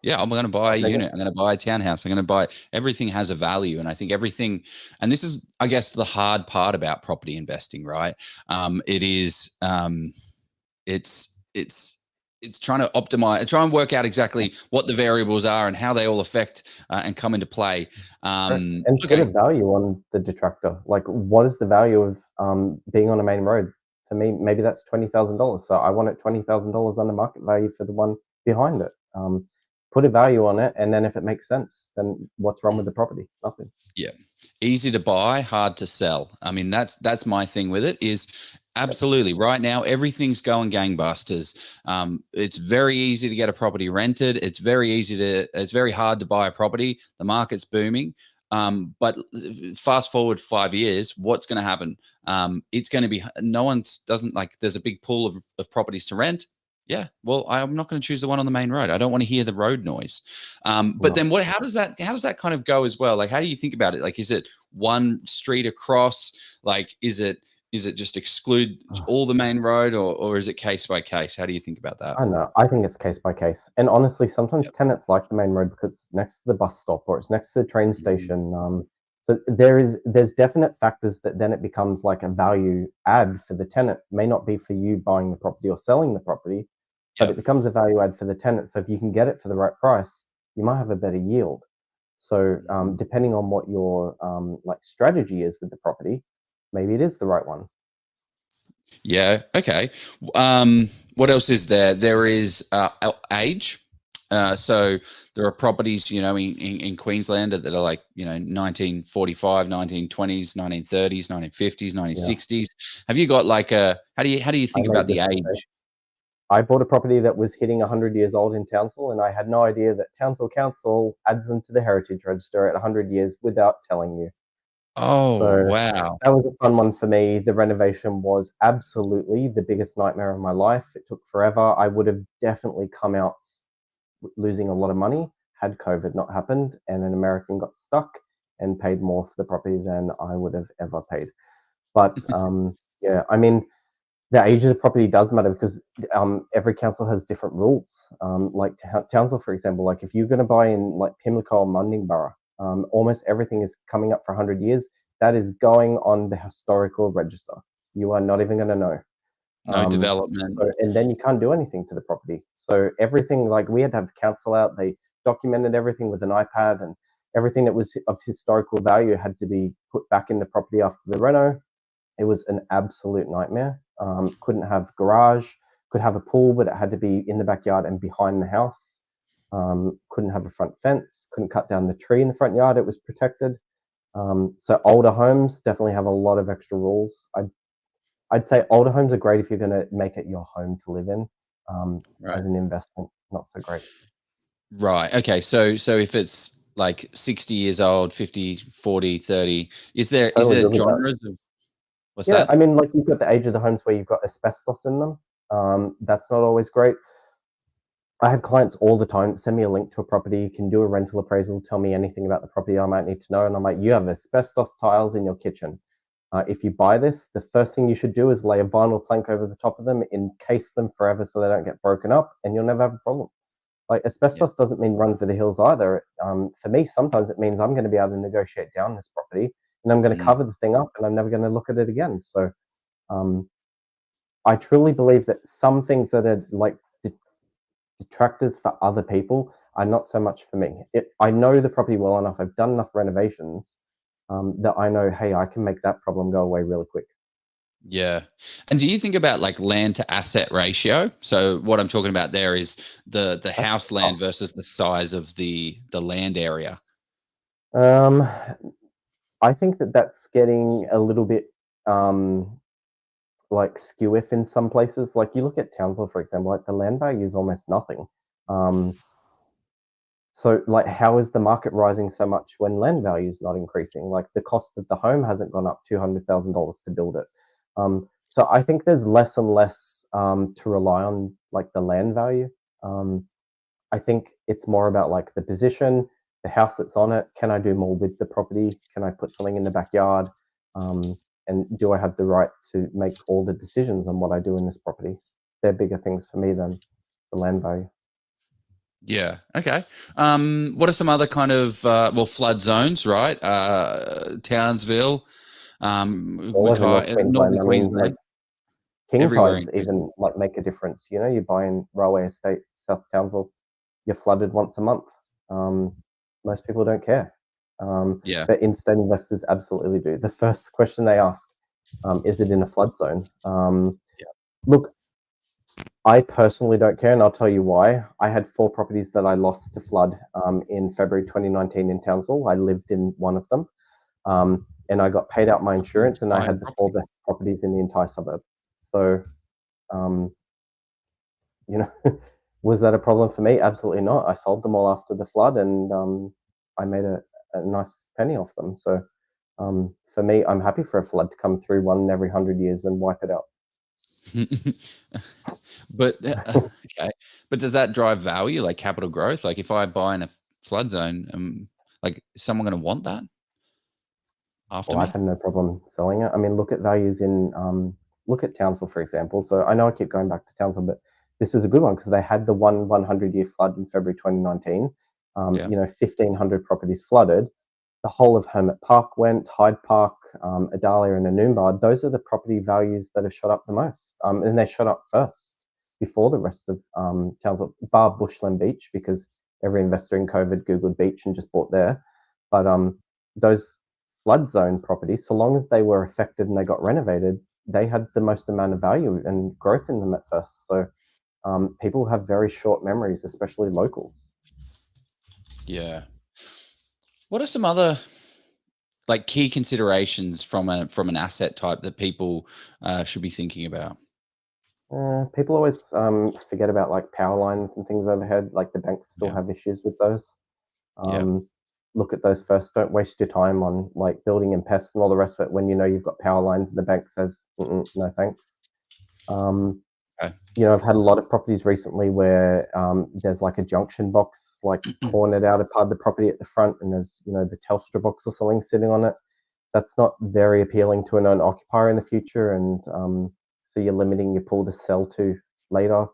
yeah, I'm going to buy a unit. I'm going to buy a townhouse. I'm going to buy. Everything has a value, and I think everything. And this is, I guess, the hard part about property investing, right? It is, it's trying to optimize, try and work out exactly what the variables are and how they all affect and come into play. And put a value on the detractor. Like, what is the value of being on a main road? For me, maybe that's $20,000. So I want it $20,000 under market value for the one behind it. Put a value on it, and then if it makes sense, then what's wrong with the property? Nothing. Yeah, easy to buy, hard to sell. I mean, that's my thing with it. Is absolutely right now everything's going gangbusters. It's very easy to get a property rented. It's very hard to buy a property. The market's booming. But fast forward 5 years, what's going to happen? It's going to be there's a big pool of properties to rent. Yeah, well, I'm not going to choose the one on the main road. I don't want to hear the road noise. But then how does that kind of go as well? Like, how do you think about it? Like, is it one street across? Like, is it just exclude all the main road, or is it case by case? How do you think about that? I don't know. I think it's case by case. And honestly, sometimes tenants like the main road because it's next to the bus stop or it's next to the train station. So there's definite factors that then it becomes like a value add for the tenant. It may not be for you buying the property or selling the property, but it becomes a value add for the tenant. So if you can get it for the right price, you might have a better yield. So depending on what your like strategy is with the property, maybe it is the right one. Yeah. Okay. What else is there? There is age. So there are properties, in Queensland that are like, 1945, 1920s, 1930s, 1950s, 1960s. Have you got like how do you think about the age? I bought a property that was hitting 100 years old in Townsville, and I had no idea that Townsville Council adds them to the Heritage Register at 100 years without telling you. Oh, So wow. that was a fun one for me. The renovation was absolutely the biggest nightmare of my life. It took forever. I would have definitely come out losing a lot of money had COVID not happened and an American got stuck and paid more for the property than I would have ever paid. But yeah, I mean, the age of the property does matter because every council has different rules. Like Townsville, for example, like if you're going to buy in like Pimlico or Mundingborough, almost everything is coming up for 100 years. That is going on the historical register. You are not even going to know. No development. And then you can't do anything to the property. So everything, like we had to have the council out. They documented everything with an iPad, and everything that was of historical value had to be put back in the property after the reno. It was an absolute nightmare. Couldn't have garage, could have a pool, but it had to be in the backyard and behind the house. Couldn't have a front fence, couldn't cut down the tree in the front yard. It was protected. So older homes definitely have a lot of extra rules. I'd say older homes are great if you're going to make it your home to live in. As an investment, not so great. Right. Okay. So if it's like 60 years old, 50, 40, 30, is there genres of what's that? I mean, like you've got the age of the homes where you've got asbestos in them. That's not always great. I have clients all the time send me a link to a property. You can do a rental appraisal, tell me anything about the property I might need to know. And I'm like, you have asbestos tiles in your kitchen. If you buy this, the first thing you should do is lay a vinyl plank over the top of them, encase them forever so they don't get broken up, and you'll never have a problem. Like asbestos doesn't mean run for the hills either. For me, sometimes it means I'm going to be able to negotiate down this property, and I'm going to cover the thing up, and I'm never going to look at it again. So I truly believe that some things that are like detractors for other people are not so much for me. I know the property well enough. I've done enough renovations that I know, hey, I can make that problem go away really quick. Yeah. And do you think about like land to asset ratio? So what I'm talking about there is the house land versus the size of the land area. Um, I think that that's getting a little bit like skew-if in some places. Like you look at Townsville, for example, like the land value is almost nothing. So like how is the market rising so much when land value is not increasing? Like the cost of the home hasn't gone up $200,000 to build it. So I think there's less and less to rely on like the land value. I think it's more about like the position, the house that's on it. Can I do more with the property? Can I put something in the backyard? And do I have the right to make all the decisions on what I do in this property? They're bigger things for me than the land value. Yeah. Okay. What are some other kind of flood zones, right? Townsville, All over North Queensland. Northern I mean, Queensland, like king everywhere tides in Queensland. even like make a difference. You know, you buy in Railway Estate, South Townsville, you're flooded once a month. Most people don't care. Yeah. But in-state investors absolutely do. The first question they ask, is it in a flood zone? Look, I personally don't care, and I'll tell you why. I had 4 properties that I lost to flood in February 2019 in Townsville. I lived in one of them, and I got paid out my insurance, and I had the 4 best properties in the entire suburb. So, you know, was that a problem for me? Absolutely not. I sold them all after the flood, and I made a nice penny off them. So, for me, I'm happy for a flood to come through one in every 100 years and wipe it out. But okay, but does that drive value, like capital growth? Like if I buy in a flood zone, like is someone going to want that after Well, I've me? had no problem selling it. I mean, look at values in look at Townsville, for example. So I know I keep going back to Townsville, but this is a good one because they had the 100-year flood in February 2019. Yeah. 1,500 properties flooded. The whole of Hermit Park went, Hyde Park, Adalia, and Anoomba. Those are the property values that have shot up the most, and they shot up first before the rest of Townsville, bar Bushland Beach, because every investor in COVID googled beach and just bought there. But those flood zone properties, so long as they were affected and they got renovated, they had the most amount of value and growth in them at first. So people have very short memories, especially locals. Yeah. What are some other like key considerations from an asset type that people should be thinking about? People always forget about like power lines and things overhead. Like the banks still Yeah. have issues with those. Yeah. Look at those first. Don't waste your time on like building and pests and all the rest of it when you know you've got power lines and the bank says no thanks. Okay. I've had a lot of properties recently where there's like a junction box like cornered out a part of the property at the front, and there's the Telstra box or something sitting on it. That's not very appealing to a known occupier in the future, and so you're limiting your pool to sell to later.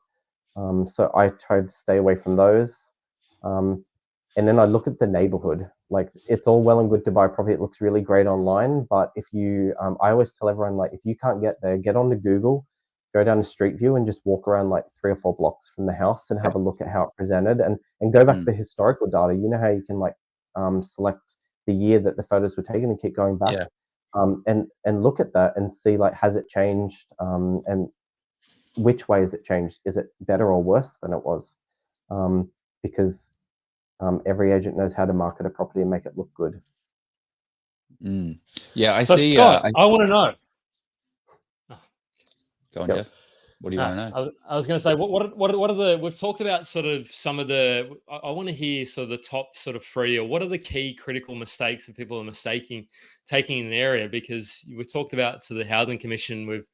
So I try to stay away from those. And then I look at the neighborhood. Like it's all well and good to buy a property. It looks really great online, but if you, I always tell everyone like if you can't get there, get onto Google, go down to Street View, and just walk around like 3 or 4 blocks from the house and have a look at how it presented, and go back to the historical data. You know how you can like select the year that the photos were taken and keep going back. Yeah. And look at that and see like has it changed, and which way has it changed? Is it better or worse than it was? Because every agent knows how to market a property and make it look good. Yeah, I So see. Scott, I want to know. Go on, Jeff. What do you want to know? I was going to say, what are the? We've talked about sort of some of the. I want to hear sort of the top sort of 3, or what are the key critical mistakes that people are taking in an area? Because we've talked about to the Housing Commission with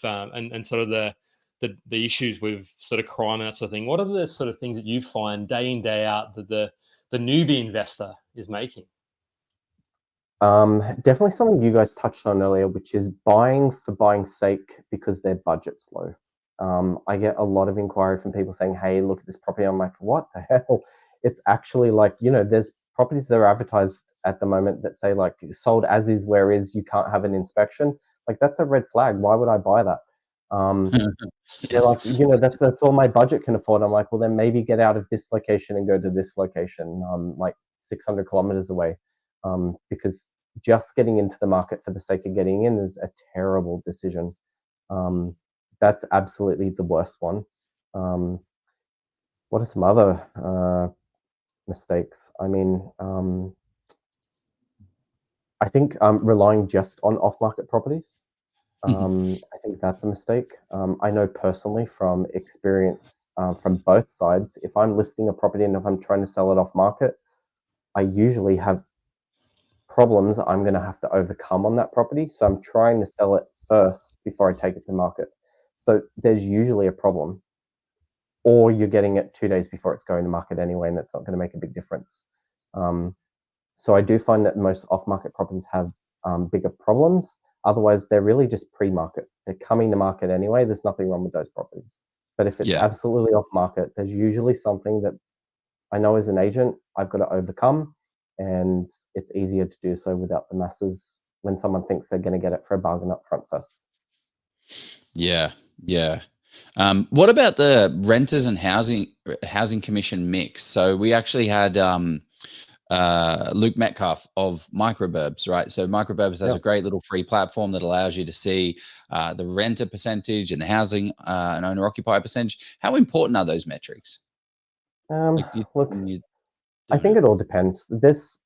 and sort of the issues with sort of crime and that sort of thing. What are the sort of things that you find day in, day out that the newbie investor is making? Definitely something you guys touched on earlier, which is buying for buying's sake because their budget's low. I get a lot of inquiry from people saying, hey, look at this property. I'm like, what the hell? It's actually like, there's properties that are advertised at the moment that say like sold as is, where is, you can't have an inspection. Like that's a red flag. Why would I buy that? They're like, that's all my budget can afford. I'm like, well, then maybe get out of this location and go to this location, like 600 kilometers away, because just getting into the market for the sake of getting in is a terrible decision. That's absolutely the worst one. What are some other mistakes? I mean, I think relying just on off-market properties, I think that's a mistake. I know personally from experience from both sides, if I'm listing a property and if I'm trying to sell it off market, I usually have problems I'm going to have to overcome on that property. So I'm trying to sell it first before I take it to market. So there's usually a problem, or you're getting it 2 days before it's going to market anyway, and that's not going to make a big difference. So I do find that most off-market properties have bigger problems. Otherwise, they're really just pre-market. They're coming to market anyway. There's nothing wrong with those properties. But if it's Yeah. absolutely off-market, there's usually something that I know as an agent I've got to overcome, and it's easier to do so without the masses when someone thinks they're going to get it for a bargain up front first. Yeah. Yeah. What about the renters and housing commission mix? So we actually had Luke Metcalf of Microburbs, right? So Microburbs has a great little free platform that allows you to see the renter percentage and the housing and owner occupier percentage. How important are those metrics? Look, I think it all depends. There's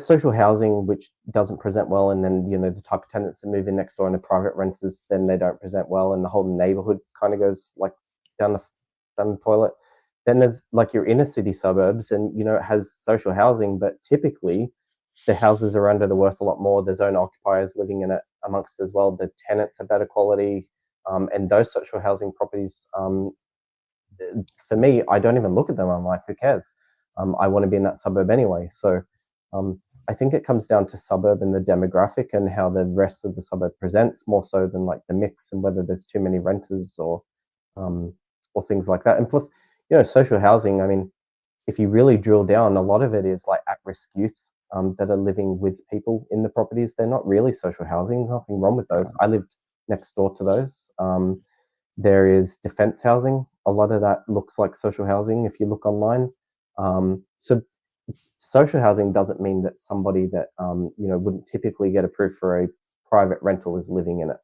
social housing which doesn't present well, and then the type of tenants that move in next door and the private renters, then they don't present well, and the whole neighborhood kind of goes like down the toilet. Then there's like your inner city suburbs, and it has social housing, but typically the houses are under the worth a lot more. There's owner occupiers living in it amongst as well. The tenants are better quality, and those social housing properties. For me, I don't even look at them. I'm like, who cares? I want to be in that suburb anyway. So I think it comes down to suburb and the demographic and how the rest of the suburb presents, more so than like the mix and whether there's too many renters or things like that. And plus, social housing. I mean, if you really drill down, a lot of it is like at-risk youth that are living with people in the properties. They're not really social housing. There's nothing wrong with those. I lived next door to those. There is defense housing. A lot of that looks like social housing if you look online. So social housing doesn't mean that somebody that wouldn't typically get approved for a private rental is living in it.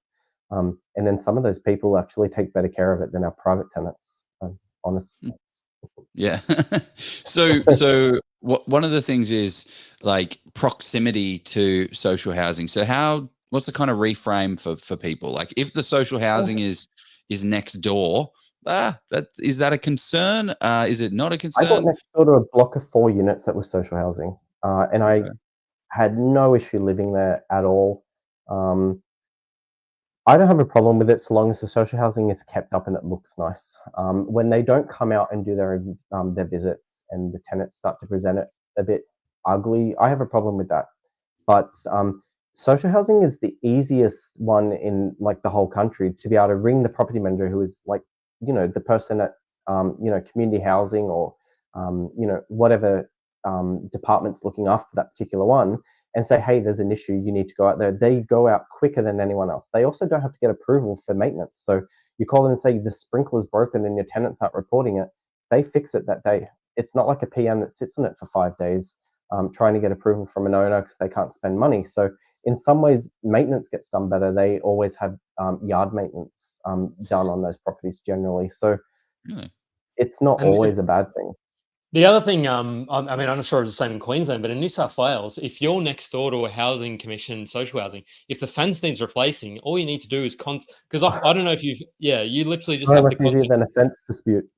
And then some of those people actually take better care of it than our private tenants. Honest. Yeah. So one of the things is like proximity to social housing. So what's the kind of reframe for people? Like if the social housing is next door, is that a concern? Is it not a concern? I got next door to a block of 4 units that was social housing, and I had no issue living there at all. I don't have a problem with it so long as the social housing is kept up and it looks nice. When they don't come out and do their visits and the tenants start to present it a bit ugly, I have a problem with that. But social housing is the easiest one in like the whole country to be able to ring the property manager, who is like the person at community housing or whatever department's looking after that particular one, and say, hey, there's an issue, you need to go out there. They go out quicker than anyone else. They also don't have to get approval for maintenance. So you call them and say the sprinkler's broken and your tenants aren't reporting it. They fix it that day. It's not like a PM that sits on it for 5 days trying to get approval from an owner because they can't spend money. So in some ways, maintenance gets done better. They always have yard maintenance done on those properties generally. So it's not always a bad thing. The other thing, I mean, I'm not sure it's the same in Queensland, but in New South Wales, if you're next door to a housing commission, social housing, if the fence needs replacing, all you need to do is because I don't know if you literally just have to contact. Easier than a fence dispute.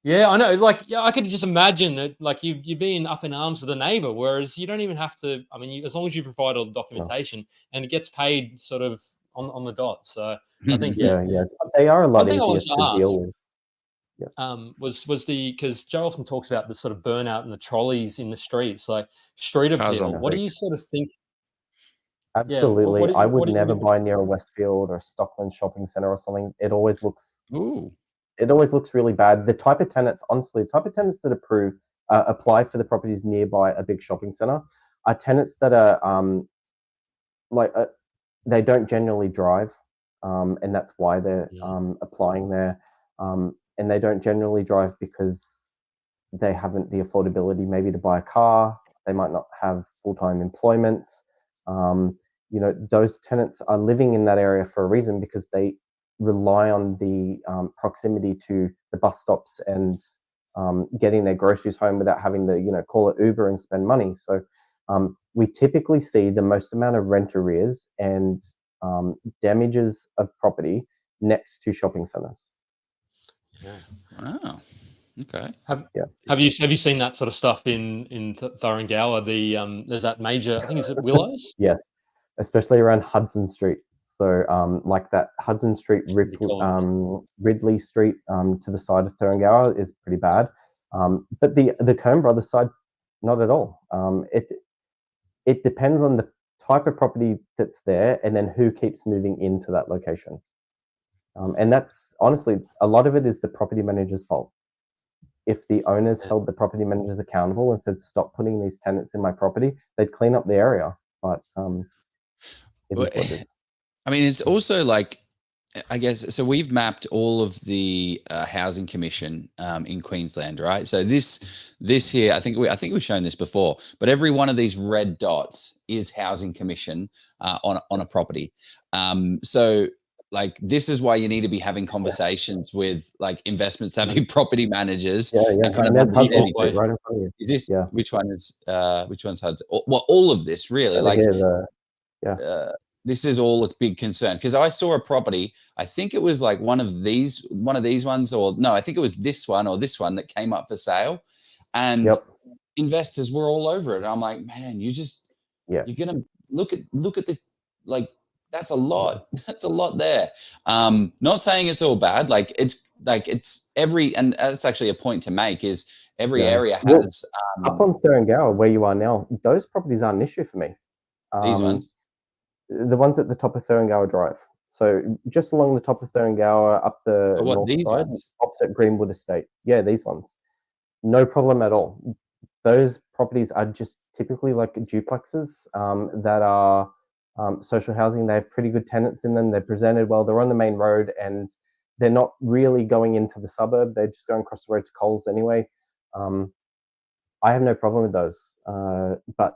Yeah, I know. Like, I could just imagine that, like, you're being up in arms with a neighbor, whereas you don't even have to. I mean, as long as you provide all the documentation and it gets paid sort of on the dot. So I think yeah, they are a lot easier to deal with. Was because Joe often talks about the sort of burnout and the trolleys in the streets, like street appeal. What do you sort of think? Absolutely, Yeah, I would never buy near a Westfield or Stockland shopping centre or something. It always looks really bad. The type of tenants, honestly, the type of tenants that apply for the properties nearby a big shopping centre are tenants that are they don't generally drive, and that's why they're applying there. And they don't generally drive because they haven't the affordability maybe to buy a car. They might not have full-time employment. Those tenants are living in that area for a reason because they rely on the proximity to the bus stops and getting their groceries home without having to call it Uber and spend money. So We typically see the most amount of rent arrears and damages of property next to shopping centres. Yeah. Wow. Okay. Have you seen that sort of stuff in Thuringowa? There's that major, I think it's at Willows. Yes, especially around Hudson Street. So like that Hudson Street, Ridley Street to the side of Thuringowa is pretty bad. But the Coen Brothers side, not at all. It depends on the type of property that's there and then who keeps moving into that location. And that's honestly, a lot of it is the property manager's fault. If the owners held the property managers accountable and said, stop putting these tenants in my property, they'd clean up the area. But it is what it is. I mean, it's also like, I guess, so we've mapped all of the housing commission in Queensland, right? So this here, I think we've shown this before, but every one of these red dots is housing commission on a property. So like, this is why you need to be having conversations with like investment savvy property managers. Yeah. And kind of that's right in front of you. is this, Yeah. which one's Hudson? Well, all of this really, like, this is all a big concern, because I saw a property, I think it was like one of these ones, or no, I think it was this one or this one that came up for sale, and investors were all over it. And I'm like, man, you're gonna look at the, like, that's a lot. That's a lot there. Not saying it's all bad. Like it's every, and that's actually a point to make, is every area has up on Thuringowa where you are now, those properties aren't an issue for me. These ones. The ones at the top of Thuringowa Drive. So just along the top of Thuringowa, up the north side, opposite Greenwood Estate. Yeah, these ones. No problem at all. Those properties are just typically like duplexes that are social housing. They have pretty good tenants in them. They're presented well. They're on the main road, and they're not really going into the suburb. They're just going across the road to Coles anyway. I have no problem with those. But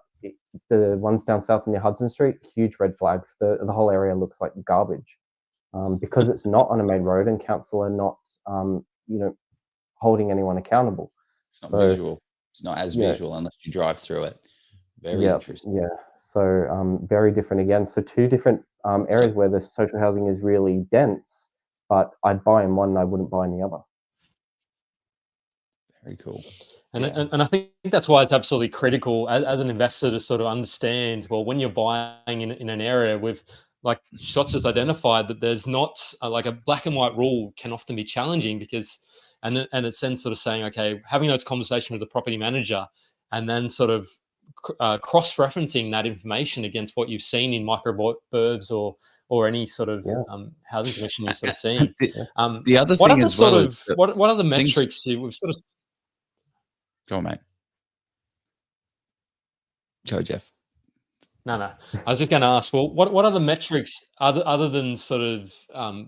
the ones down south near Hudson Street, huge red flags. The whole area looks like garbage because it's not on a main road, and council are not, holding anyone accountable. It's not visual. It's not as visual unless you drive through it. Very interesting. Yeah. So very different again. So two different areas where the social housing is really dense, but I'd buy in one and I wouldn't buy in the other. Very cool. And I think that's why it's absolutely critical as an investor to sort of understand, well, when you're buying in an area with, like Shots has identified, that there's not like a black and white rule can often be challenging, because, and it's then sort of saying, okay, having those conversations with the property manager and then sort of cross-referencing that information against what you've seen in microburbs or any sort of housing commission you've sort of seen. The other thing as well is, what are the metrics we've sort of... Go on, mate. Go, Jeff. No. I was just going to ask, well, what are the metrics other than sort of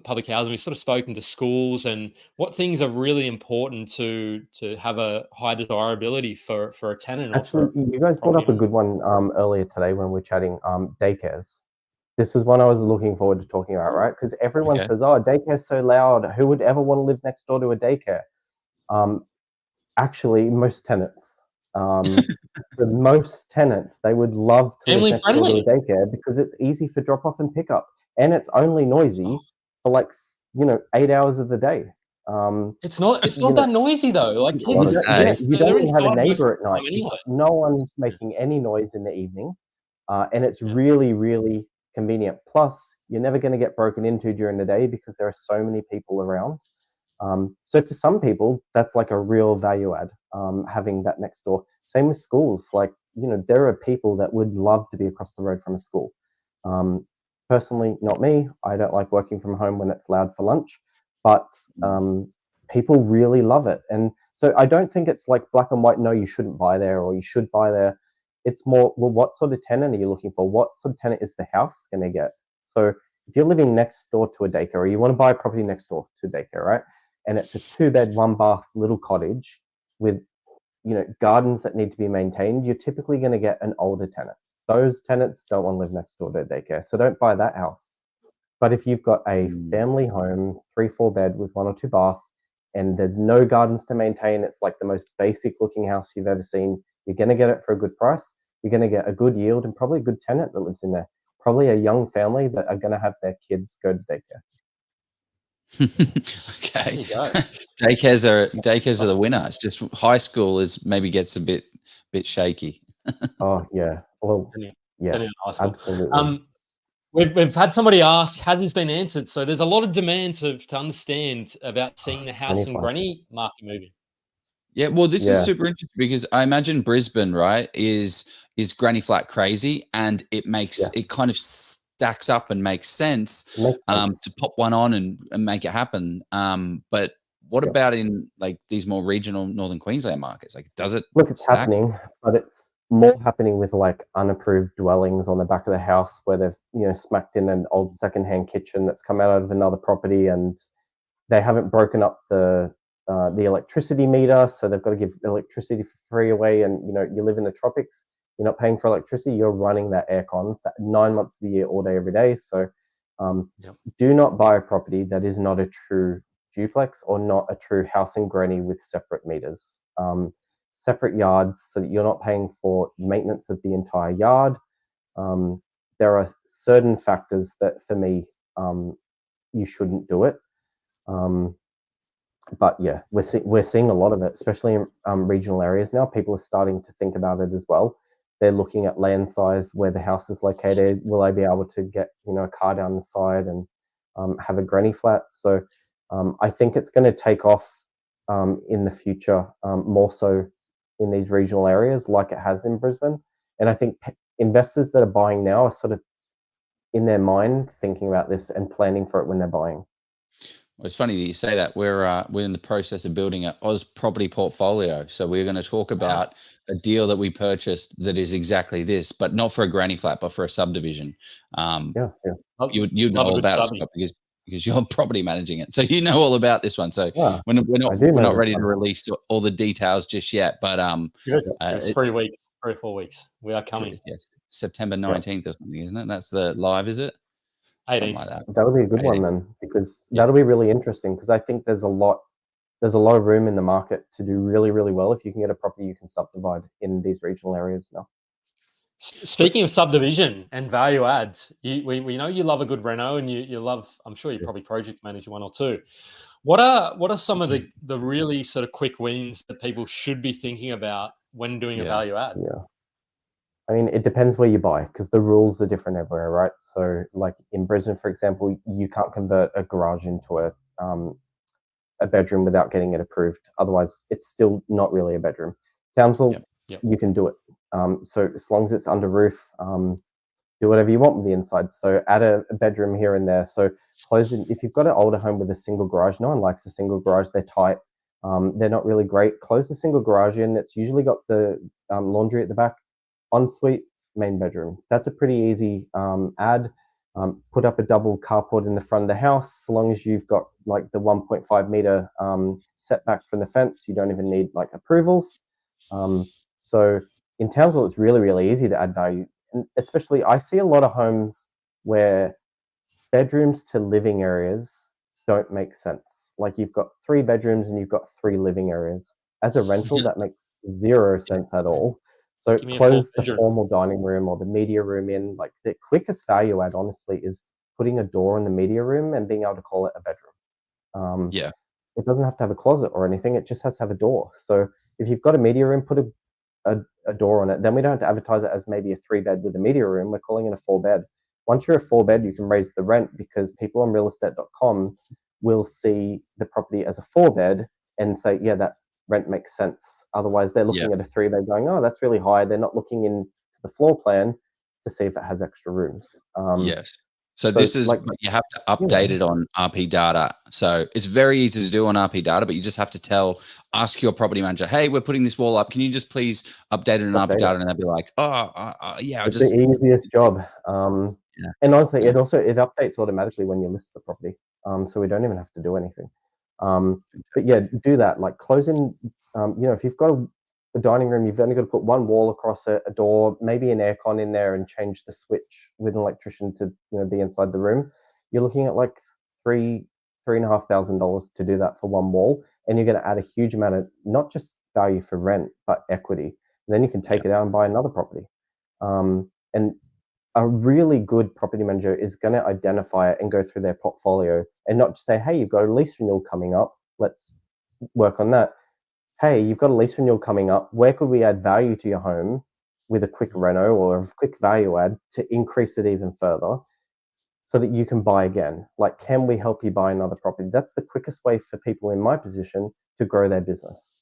public housing? We've sort of spoken to schools, and what things are really important to have a high desirability for a tenant? Actually, you guys brought up a good one earlier today when we were chatting, daycares. This is one I was looking forward to talking about, right? Because everyone says, oh, daycare's so loud. Who would ever want to live next door to a daycare? Actually, most tenants. For most tenants, they would love to live next door to a daycare because it's easy for drop off and pick up, and it's only noisy for like 8 hours of the day. It's not that noisy though. Like you don't even have a neighbor at night. Anyway. No one's making any noise in the evening, and it's really, really convenient. Plus, you're never going to get broken into during the day because there are so many people around. So for some people, that's like a real value add, having that next door. Same with schools. Like, there are people that would love to be across the road from a school. Personally, not me. I don't like working from home when it's loud for lunch, but people really love it. And so I don't think it's like black and white, no, you shouldn't buy there or you should buy there. It's more, well, what sort of tenant are you looking for? What sort of tenant is the house going to get? So if you're living next door to a daycare, or you want to buy a property next door to a daycare, right? And it's a 2-bed, 1-bath little cottage with, gardens that need to be maintained, you're typically going to get an older tenant. Those tenants don't want to live next door to a daycare, so don't buy that house. But if you've got a family home, 3-4 bed with 1 or 2 bath, and there's no gardens to maintain, it's like the most basic looking house you've ever seen, you're going to get it for a good price. you're going to get a good yield and probably a good tenant that lives in there. Probably a young family that are going to have their kids go to daycare. There Okay. you go. Daycares are the winner. It's just high school is maybe gets a bit shaky. Oh yeah. Well, Depending yes, on high school. absolutely. We've had somebody ask, has this been answered? So there's a lot of demand to understand about seeing the house and 25. granny market moving. Yeah, well, this is Yeah. super interesting because I imagine Brisbane, right, is granny flat crazy, and it makes Yes. it kind of stacks up and makes sense, It makes sense. to pop one on and make it happen. But what Yep. about in like these more regional Northern Queensland markets? Like, does it Look, it's stack? happening, but it's more happening with like unapproved dwellings on the back of the house where they've, you know, smacked in an old secondhand kitchen that's come out of another property, and they haven't broken up the electricity meter, so they've got to give electricity for free away. And you know, you live in the tropics, you're not paying for electricity, you're running that aircon for 9 months of the year, all day, every day. So Yep. do not buy a property that is not a true duplex or not a true house and granny with separate meters, separate yards, so that you're not paying for maintenance of the entire yard. There are certain factors that, for me, you shouldn't do it. But yeah, we're seeing a lot of it, especially in regional areas now. People are starting to think about it as well. They're looking at land size, where the house is located. Will I be able to get, you know, a car down the side and have a granny flat? So I think it's going to take off in the future, more so in these regional areas like it has in Brisbane. And I think investors that are buying now are sort of in their mind thinking about this and planning for it when they're buying. Well, it's funny that you say that. We're in the process of building an Oz property portfolio, so we're going to talk about a deal that we purchased that is exactly this, but not for a granny flat, but for a subdivision. Yeah, yeah. You know Love a all good about it, subby. Scott, because you're property managing it, so you know all about this one. So Yeah, we're I do know not this ready to one. release all the details just yet, but Give us it- 3 weeks, 3 or 4 weeks. We are coming. yes, September Yeah. 19th or something, isn't it? That's the live, is it? Something 18th. like that. That'll be a good one 18th. then, because Yeah. that'll be really interesting, because I think there's a lot of room in the market to do really, really well if you can get a property you can subdivide in these regional areas now. Speaking of subdivision and value adds, we know you love a good reno, and you love, I'm sure you probably project manage one or two. What are some of the really sort of quick wins that people should be thinking about when doing a Yeah. value add? Yeah. I mean, it depends where you buy, because the rules are different everywhere, right? So, like in Brisbane, for example, you can't convert a garage into a bedroom without getting it approved. Otherwise, it's still not really a bedroom. Townsville, Yep. you can do it. So as long as it's under roof, do whatever you want with the inside. So add a bedroom here and there. So if you've got an older home with a single garage, no one likes a single garage. They're tight. They're not really great. Close the single garage in. It's usually got the laundry at the back, ensuite, main bedroom. That's a pretty easy add. Put up a double carport in the front of the house. So long as you've got like the 1.5 meter setback from the fence, you don't even need like approvals. So in Townsville, it's really, really easy to add value. And especially, I see a lot of homes where bedrooms to living areas don't make sense. Like you've got 3 bedrooms and you've got 3 living areas. As a rental, that makes 0 sense at all. So Give me a close the 4-bedroom. formal dining room or the media room in. Like the quickest value add, honestly, is putting a door in the media room and being able to call it a bedroom. Yeah. It doesn't have to have a closet or anything. It just has to have a door. So if you've got a media room, put a door on it. Then we don't have to advertise it as maybe a 3-bed with a media room. We're calling it a 4-bed. Once you're a 4-bed, you can raise the rent, because people on realestate.com will see the property as a 4-bed and say, yeah, that rent makes sense. Otherwise, they're looking at a 3-bed going, oh, that's really high. They're not looking into the floor plan to see if it has extra rooms. Yes. So this is, like, you have to update it on RP data. So it's very easy to do on RP data, but you just have to ask your property manager, hey, we're putting this wall up. Can you just please update it on RP data? And they'll be like, yeah, it's the easiest job. Yeah. And honestly, it updates automatically when you list the property. So we don't even have to do anything. But yeah, do that. Like close in, if you've got a dining room, you've only got to put one wall across a door, maybe an aircon in there, and change the switch with an electrician to be inside the room. You're looking at like $3,500 to do that for one wall, and you're going to add a huge amount of not just value for rent but equity. And then you can take it out and buy another property. And a really good property manager is going to identify it and go through their portfolio and not just say, hey, you've got a lease renewal coming up, let's work on that. Hey, you've got a lease renewal coming up, where could we add value to your home with a quick reno or a quick value add to increase it even further so that you can buy again? Like, can we help you buy another property? That's the quickest way for people in my position to grow their business.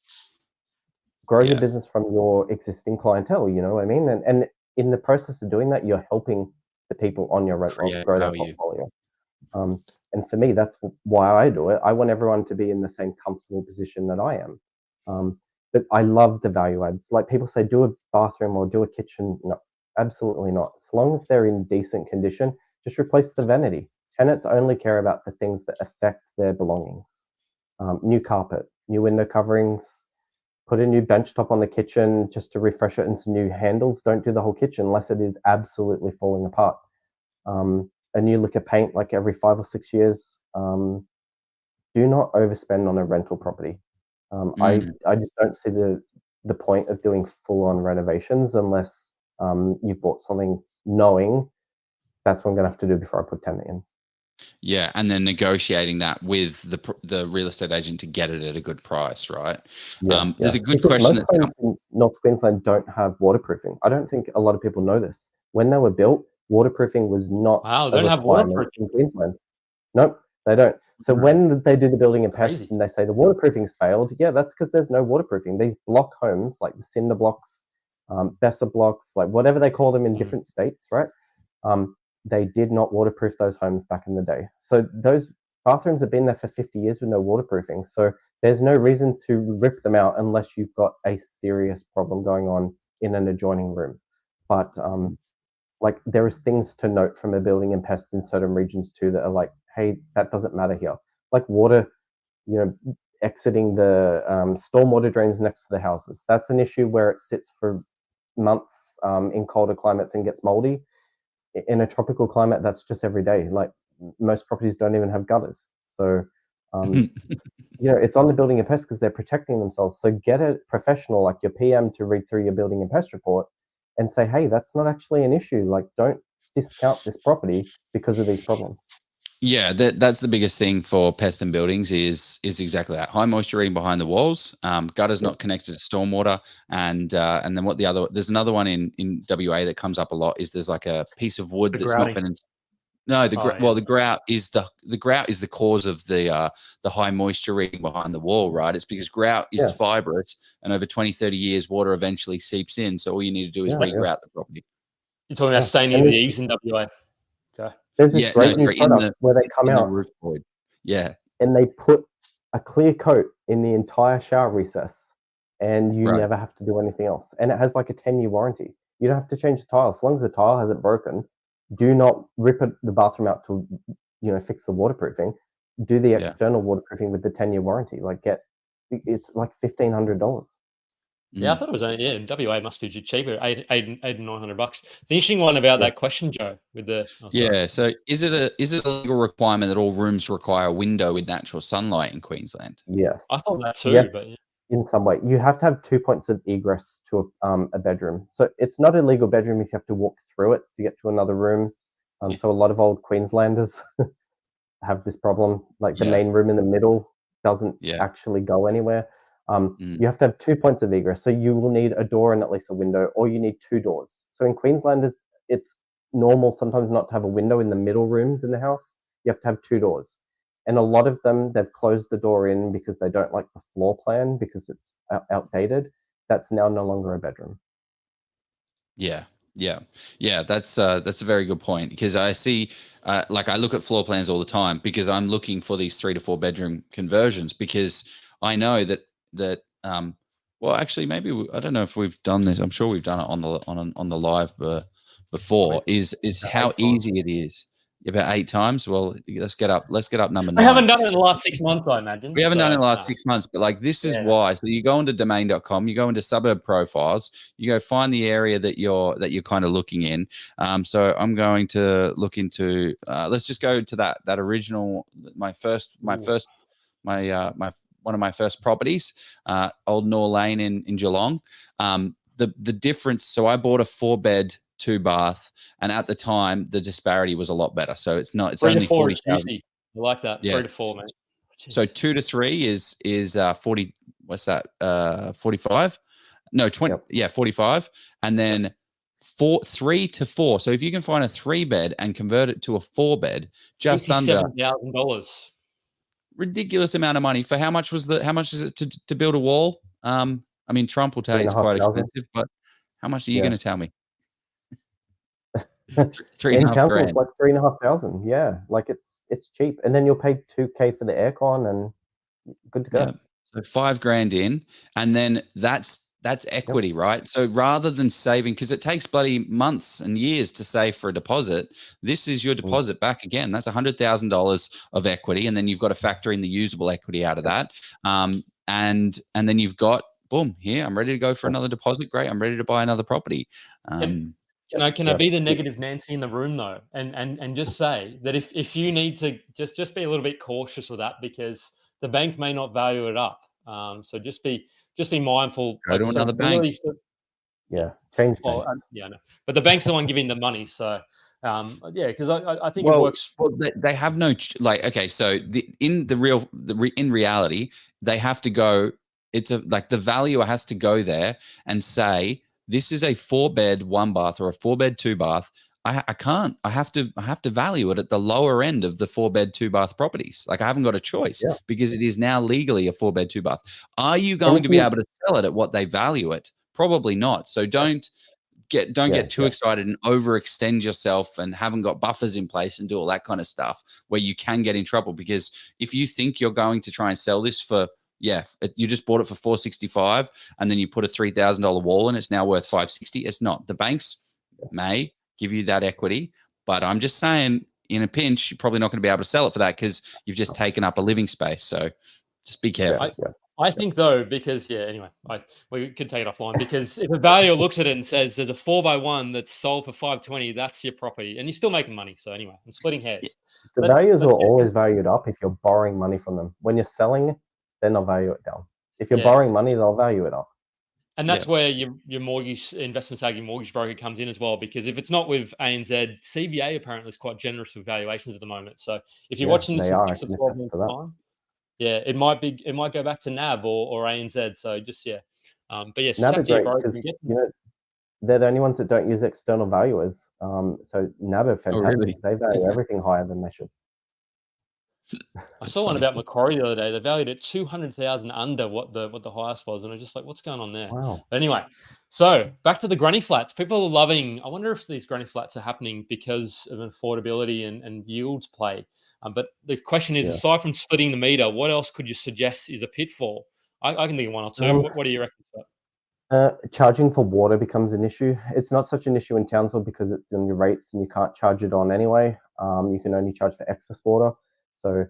Grow your business from your existing clientele, you know what I mean? And in the process of doing that, you're helping the people on your rent roll grow their portfolio. And for me, that's why I do it. I want everyone to be in the same comfortable position that I am. But I love the value adds. Like, people say, do a bathroom or do a kitchen. No, absolutely not. As long as they're in decent condition, just replace the vanity. Tenants only care about the things that affect their belongings. New carpet, new window coverings, put a new bench top on the kitchen just to refresh it, and some new handles. Don't do the whole kitchen unless it is absolutely falling apart. A new lick of paint like every 5 or 6 years. Do not overspend on a rental property. I just don't see the point of doing full-on renovations unless you've bought something knowing that's what I'm going to have to do before I put tenant in. Yeah, and then negotiating that with the real estate agent to get it at a good price, right? There's a good question. Most homes in North Queensland don't have waterproofing. I don't think a lot of people know this. When they were built, waterproofing was not a requirement in Queensland. Nope, they don't. So when they do the building and pest and they say the waterproofing's failed, yeah, that's because there's no waterproofing. These block homes, like the cinder blocks, Besser blocks, like whatever they call them in different states, right? They did not waterproof those homes back in the day. So those bathrooms have been there for 50 years with no waterproofing. So there's no reason to rip them out unless you've got a serious problem going on in an adjoining room. But like, there is things to note from a building and pest in certain regions too that are like, hey, that doesn't matter here. Like water, you know, exiting the stormwater drains next to the houses. That's an issue where it sits for months in colder climates and gets moldy. In a tropical climate, that's just every day. Like, most properties don't even have gutters. So, you know, it's on the building and pest because they're protecting themselves. So get a professional like your PM to read through your building and pest report and say, hey, that's not actually an issue. Like, don't discount this property because of these problems. Yeah, that's the biggest thing for pest and buildings is exactly that. High moisture reading behind the walls, gutters not connected to stormwater, and then there's another one in WA that comes up a lot is there's like a piece of wood that's not been the grout is the cause of the high moisture reading behind the wall, right? It's because grout is fibrous, and over 20-30 years water eventually seeps in, so all you need to do is regrout the property. You're talking about staining the eaves in WA. Okay. There's this great new product where they come out roof void. And they put a clear coat in the entire shower recess, and you never have to do anything else. And it has like a 10-year warranty. You don't have to change the tile. As long as the tile hasn't broken, do not rip the bathroom out to, you know, fix the waterproofing. Do the external waterproofing with the 10-year warranty. Like, it's like $1,500. Yeah, I thought it was only in WA must be cheaper, $800 and $900. The interesting one about that question, Joe, with the so is it a legal requirement that all rooms require a window with natural sunlight in Queensland? Yes, I thought that too. Yes, but in some way, you have to have 2 points of egress to a bedroom. So it's not a legal bedroom if you have to walk through it to get to another room. So a lot of old Queenslanders have this problem. Like, the main room in the middle doesn't actually go anywhere. You have to have 2 points of egress. So you will need a door and at least a window, or you need 2 doors. So in Queensland, it's normal sometimes not to have a window in the middle rooms in the house. You have to have 2 doors. And a lot of them, they've closed the door in because they don't like the floor plan because it's outdated. That's now no longer a bedroom. Yeah. That's a very good point, because I see, like, I look at floor plans all the time because I'm looking for these 3 to 4 bedroom conversions, because I know that well, actually, maybe I don't know if we've done this. I'm sure we've done it on the live before. Is how easy it is. About 8 times. Well, let's get up number 9. We haven't done it in the last 6 months, I imagine. We haven't done it in the last 6 months, but like, this is why. So you go into domain.com, you go into suburb profiles, you go find the area that you're kind of looking in. So I'm going to look into. Let's just go to that original. My one of my first properties, Old Nor Lane in Geelong. The difference. So I bought a 4-bed 2 bath, and at the time the disparity was a lot better. So it's not. It's 3 to only 4 is 40,000. juicy. I like that. Yeah. 3 to 4, mate. So Jeez. 2 to 3 is 40. What's that? 45. No, 20. Yep. Yeah, 45. And then 3 to 4. So if you can find a 3-bed and convert it to a 4-bed, just under $87,000. ridiculous amount of money for how much is it to build a wall? I mean, Trump will tell you it's quite 3,500. expensive, but how much are you Yeah. going to tell me? In $3,500 council, it's like 3,500. Yeah, like it's cheap, and then you'll pay $2,000 for the aircon, and good to go. Yeah. So $5,000 in, and then that's equity, right? So rather than saving, because it takes bloody months and years to save for a deposit, this is your deposit back again. That's $100,000 of equity, and then you've got to factor in the usable equity out of that, and then you've got boom, here I'm ready to go for another deposit. Great, I'm ready to buy another property. Can I be the negative Nancy in the room though, and just say that if you need to just be a little bit cautious with that, because the bank may not value it up. So just be mindful. Go to another bank. Yeah, change banks. Yeah, no. But the bank's the one giving the money. So yeah, because I think Well, it works. Well, they have no okay. So in reality, they have to go. It's the valuer has to go there and say, this is a 4-bed 1 bath or a 4-bed 2 bath. I can't. I have to value it at the lower end of the 4-bed 2 bath properties. Like I haven't got a choice because it is now legally a 4-bed 2 bath. Are you going to be able to sell it at what they value it? Probably not. So don't get too excited and overextend yourself and haven't got buffers in place and do all that kind of stuff where you can get in trouble. Because if you think you're going to try and sell this for you just bought it for $465 and then you put a $3,000 wall and it's now worth $560. It's not. The banks may give you that equity, but I'm just saying, in a pinch, you're probably not going to be able to sell it for that because you've just taken up a living space. So just be careful. I think though, because anyway, we could take it offline, because if a valuer looks at it and says there's a 4x1 that's sold for $520, that's your property, and you're still making money. So anyway, I'm splitting hairs. The values will always value it up if you're borrowing money from them. When you're selling, then they'll value it down. If you're borrowing money, they'll value it up. And that's where your mortgage investment tagging mortgage broker comes in as well, because if it's not with ANZ, CBA apparently is quite generous with valuations at the moment. So if you're watching this in 6 to 12 months time, it might go back to NAB or ANZ. So just but yes, NAB are great because they're the only ones that don't use external valuers. So NAB are fantastic. Oh, really? They value everything higher than they should. I saw one about Macquarie the other day. They valued it 200,000 under what the highest was, and I was just like, "What's going on there?" Wow. But anyway, so back to the granny flats. People are loving. I wonder if these granny flats are happening because of affordability and yields play. But the question is, aside from splitting the meter, what else could you suggest is a pitfall? I can think of one or two. What do you reckon? Charging for water becomes an issue. It's not such an issue in Townsville because it's in your rates and you can't charge it on anyway. You can only charge for excess water. So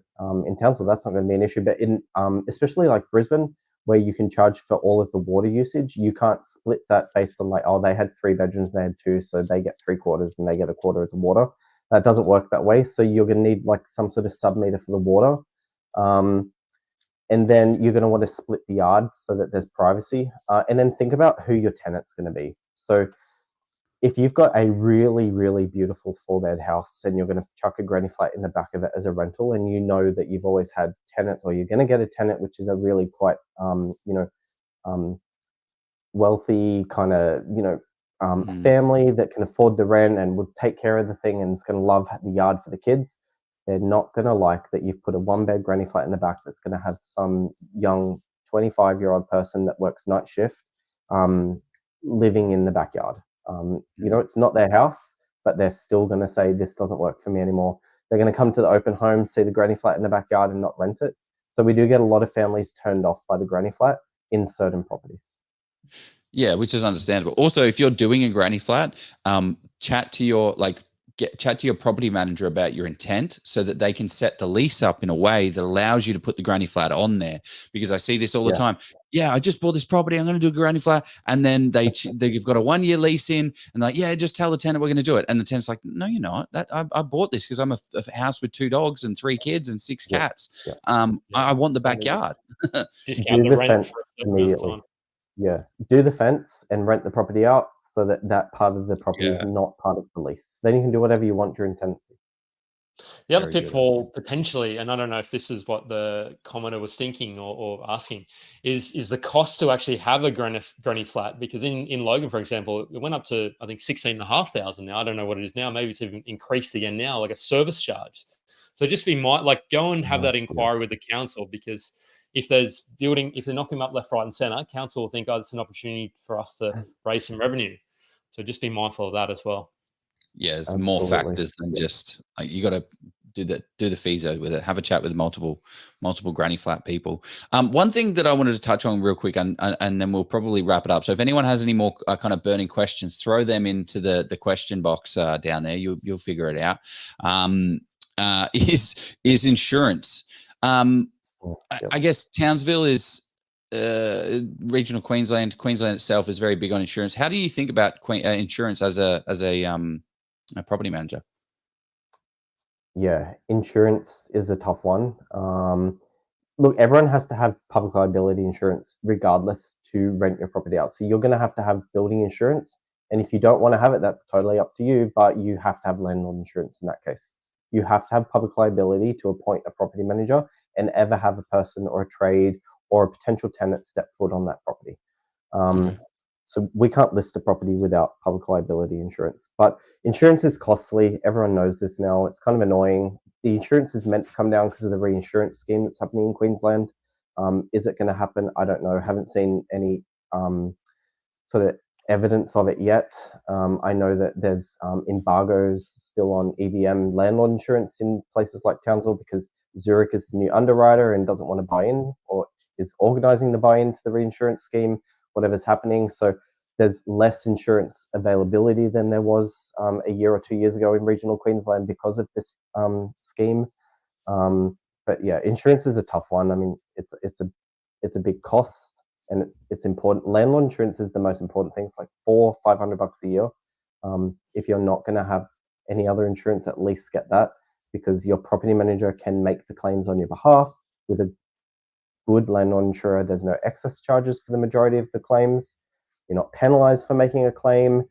in Townsville, that's not going to be an issue. But in especially like Brisbane, where you can charge for all of the water usage, you can't split that based on like, oh, they had 3 bedrooms, they had 2, so they get 3/4 and they get 1/4 of the water. That doesn't work that way. So you're going to need like some sort of sub-meter for the water. And then you're going to want to split the yard so that there's privacy. And then think about who your tenant's going to be. So if you've got a really, really beautiful 4-bed house and you're going to chuck a granny flat in the back of it as a rental, and you know that you've always had tenants, or you're going to get a tenant, which is a really quite, wealthy kind of, family that can afford the rent and would take care of the thing and is going to love the yard for the kids, they're not going to like that you've put a 1-bed granny flat in the back that's going to have some young 25-year-old person that works night shift living in the backyard. It's not their house, but they're still going to say, this doesn't work for me anymore. They're going to come to the open home, see the granny flat in the backyard and not rent it. So we do get a lot of families turned off by the granny flat in certain properties. Yeah, which is understandable. Also, if you're doing a granny flat, chat to your property manager about your intent so that they can set the lease up in a way that allows you to put the granny flat on there. Because I see this all the time. Yeah, I just bought this property. I'm going to do a granny flat. And then they've got a 1-year lease in and like, yeah, just tell the tenant we're going to do it. And the tenant's like, no, you're not. I bought this because I'm a house with 2 dogs and 3 kids and 6 cats. I want the backyard. Do the fence immediately. Yeah, do the fence and rent the property out. so that that part of the property is Yeah. not part of the lease. Then you can do whatever you want during tenancy. The other Very good. pitfall potentially, and I don't know if this is what the commenter was thinking or asking, is the cost to actually have a granny flat. Because in Logan, for example, it went up to, I think, 16,500 now. I don't know what it is now. Maybe it's even increased again now, like a service charge. So just go and have that inquiry with the council, because if they're knocking them up left, right, and center, council will think, oh, it's an opportunity for us to raise some revenue. So just be mindful of that as well. Yeah, there's more factors than just you got to do the fees with it. Have a chat with multiple granny flat people. One thing that I wanted to touch on real quick, and then we'll probably wrap it up. So if anyone has any more kind of burning questions, throw them into the question box down there. You'll figure it out. Is insurance? I guess Townsville is regional Queensland. Queensland itself is very big on insurance. How do you think about insurance as a property manager? Yeah, insurance is a tough one. Look, everyone has to have public liability insurance regardless to rent your property out. So you're going to have building insurance. And if you don't want to have it, that's totally up to you, but you have to have landlord insurance in that case. You have to have public liability to appoint a property manager and ever have a person or a trade or a potential tenant step foot on that property. So we can't list a property without public liability insurance. But insurance is costly. Everyone knows this now. It's kind of annoying. The insurance is meant to come down because of the reinsurance scheme that's happening in Queensland. Is it going to happen? I don't know. Haven't seen any sort of evidence of it yet. I know that there's embargoes still on EBM landlord insurance in places like Townsville because Zurich is the new underwriter and doesn't want to buy in, or is organising the buy-in to the reinsurance scheme, whatever's happening. So there's less insurance availability than there was a year or 2 years ago in regional Queensland because of this scheme. But yeah, insurance is a tough one. I mean, it's a big cost and it's important. Landlord insurance is the most important thing. It's like $400-500 a year. If you're not going to have any other insurance, at least get that, because your property manager can make the claims on your behalf. With a good landlord insurer, there's no excess charges for the majority of the claims. You're not penalized for making a claim.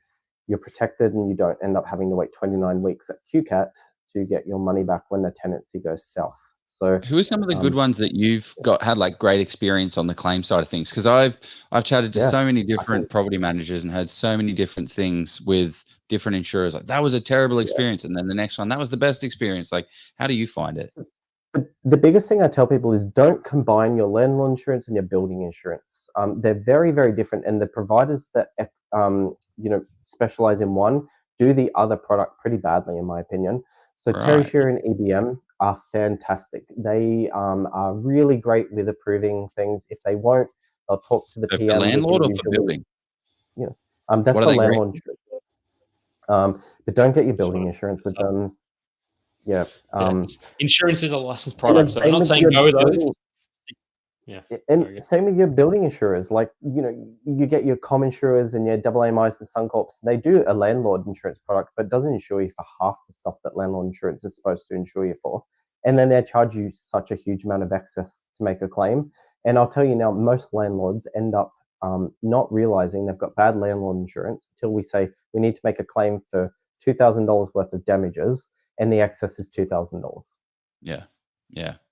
You're protected and you don't end up having to wait 29 weeks at QCAT to get your money back when the tenancy goes south. So who are some of the good ones that you've had like great experience on the claim side of things? Because I've chatted to so many different property managers and heard so many different things with different insurers. Like, that was a terrible experience. And then the next one, that was the best experience. Like, how do you find it? The biggest thing I tell people is don't combine your landlord insurance and your building insurance. They're very, very different. And the providers that specialize in one do the other product pretty badly, in my opinion. So Terry Shearer and EBM are fantastic. They are really great with approving things. If they won't, they'll talk to the PM. For landlord or for building? Yeah, that's for landlord insurance. But don't get your building insurance with them. Yeah. Insurance is a licensed product, so I'm not saying go with those. Yeah. And same with your building insurers. Like, you get your comm insurers and your AAMIs and Suncorps. They do a landlord insurance product, but doesn't insure you for half the stuff that landlord insurance is supposed to insure you for. And then they charge you such a huge amount of excess to make a claim. And I'll tell you now, most landlords end up not realizing they've got bad landlord insurance until we say we need to make a claim for $2,000 worth of damages, and the excess is $2,000. Yeah.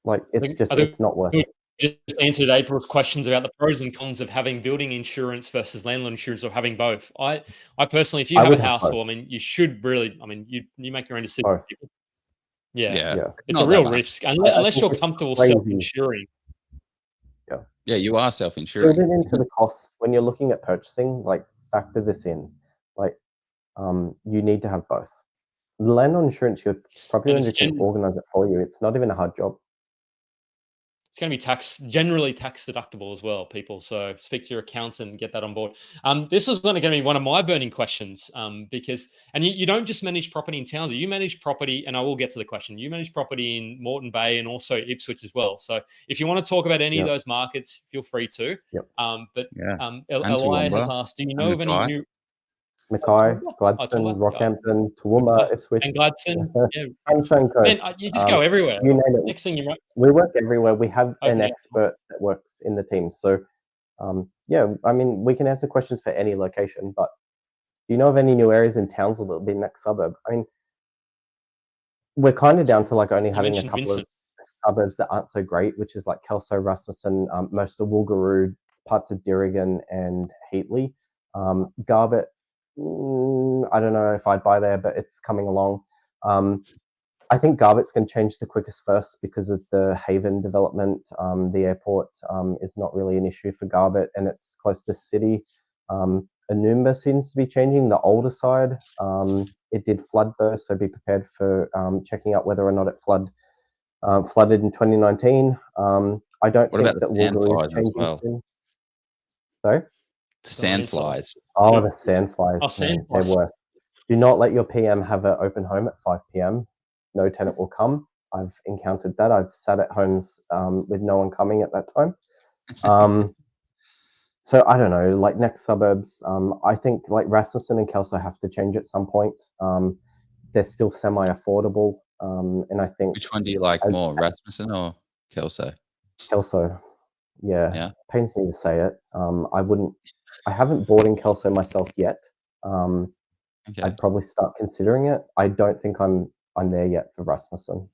Like, it's not worth it. Just answered April's questions about the pros and cons of having building insurance versus landlord insurance, or having both. I personally, if you have a house, you should really, you make your own decision. Yeah. It's a real risk unless you're comfortable self-insuring. Yeah, you are self-insuring. Build it into the costs when you're looking at purchasing. Like, factor this in. Like, you need to have both. The landlord insurance, your property manager can organize it for you. It's not even a hard job. It's going to be generally tax deductible as well, people. So speak to your accountant and get that on board. This was going to be one of my burning questions, because you don't just manage property in Townsville. You manage property, and I will get to the question. You manage property in Moreton Bay and also Ipswich as well. So if you want to talk about any of those markets, feel free to. Eli has asked, do you know of any new... Mackay, Gladstone, Rockhampton, Toowoomba, Ipswich, and Gladstone, Sunshine Coast. Man, you just go everywhere. You name it. Next thing you might... We work everywhere. We have an expert that works in the team. So, we can answer questions for any location, but Do you know of any new areas in Townsville that will be next suburb? I mean, we're kind of down to like only You having a mentioned couple Vincent. of suburbs that aren't so great, which is like Kelso, Rasmussen, most of Woolgaroo, parts of Dirrigan and Heatley. Garbett, I don't know if I'd buy there, but it's coming along. I think Garbett's going to change the quickest first because of the Haven development. The airport is not really an issue for Garbett, and it's close to city. Anumba seems to be changing, the older side. It did flood though, so be prepared for checking out whether or not it flooded in 2019. I don't What think about that the Woolgaroo is sandflies as changing well? soon. Sorry? The Going inside. sandflies. Oh, Sure. the sandflies, Oh, man, they're sandflies. worse. Do not let your PM have an open home at 5 p.m. No tenant will come. I've encountered that. I've sat at homes with no one coming at that time. So I don't know, like next suburbs, I think like Rasmussen and Kelso have to change at some point. They're still semi-affordable, and I think Which one do you like as more, Rasmussen or Kelso? Kelso, yeah, Yeah. pains me to say it. I haven't bought in Kelso myself yet. Okay. I'd probably start considering it. I don't think I'm there yet for Rasmussen.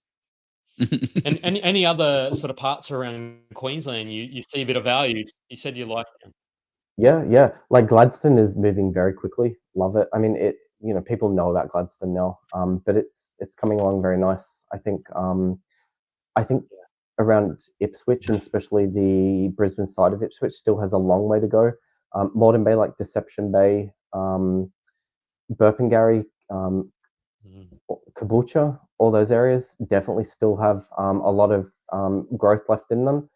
And any other sort of parts around Queensland you see a bit of value? You said you like them. Yeah. Like Gladstone is moving very quickly. Love it. I mean, people know about Gladstone now, but it's coming along very nice. I think around Ipswich and especially the Brisbane side of Ipswich still has a long way to go. Moreton Bay, like Deception Bay, Burpengary, Caboolture, all those areas definitely still have a lot of growth left in them,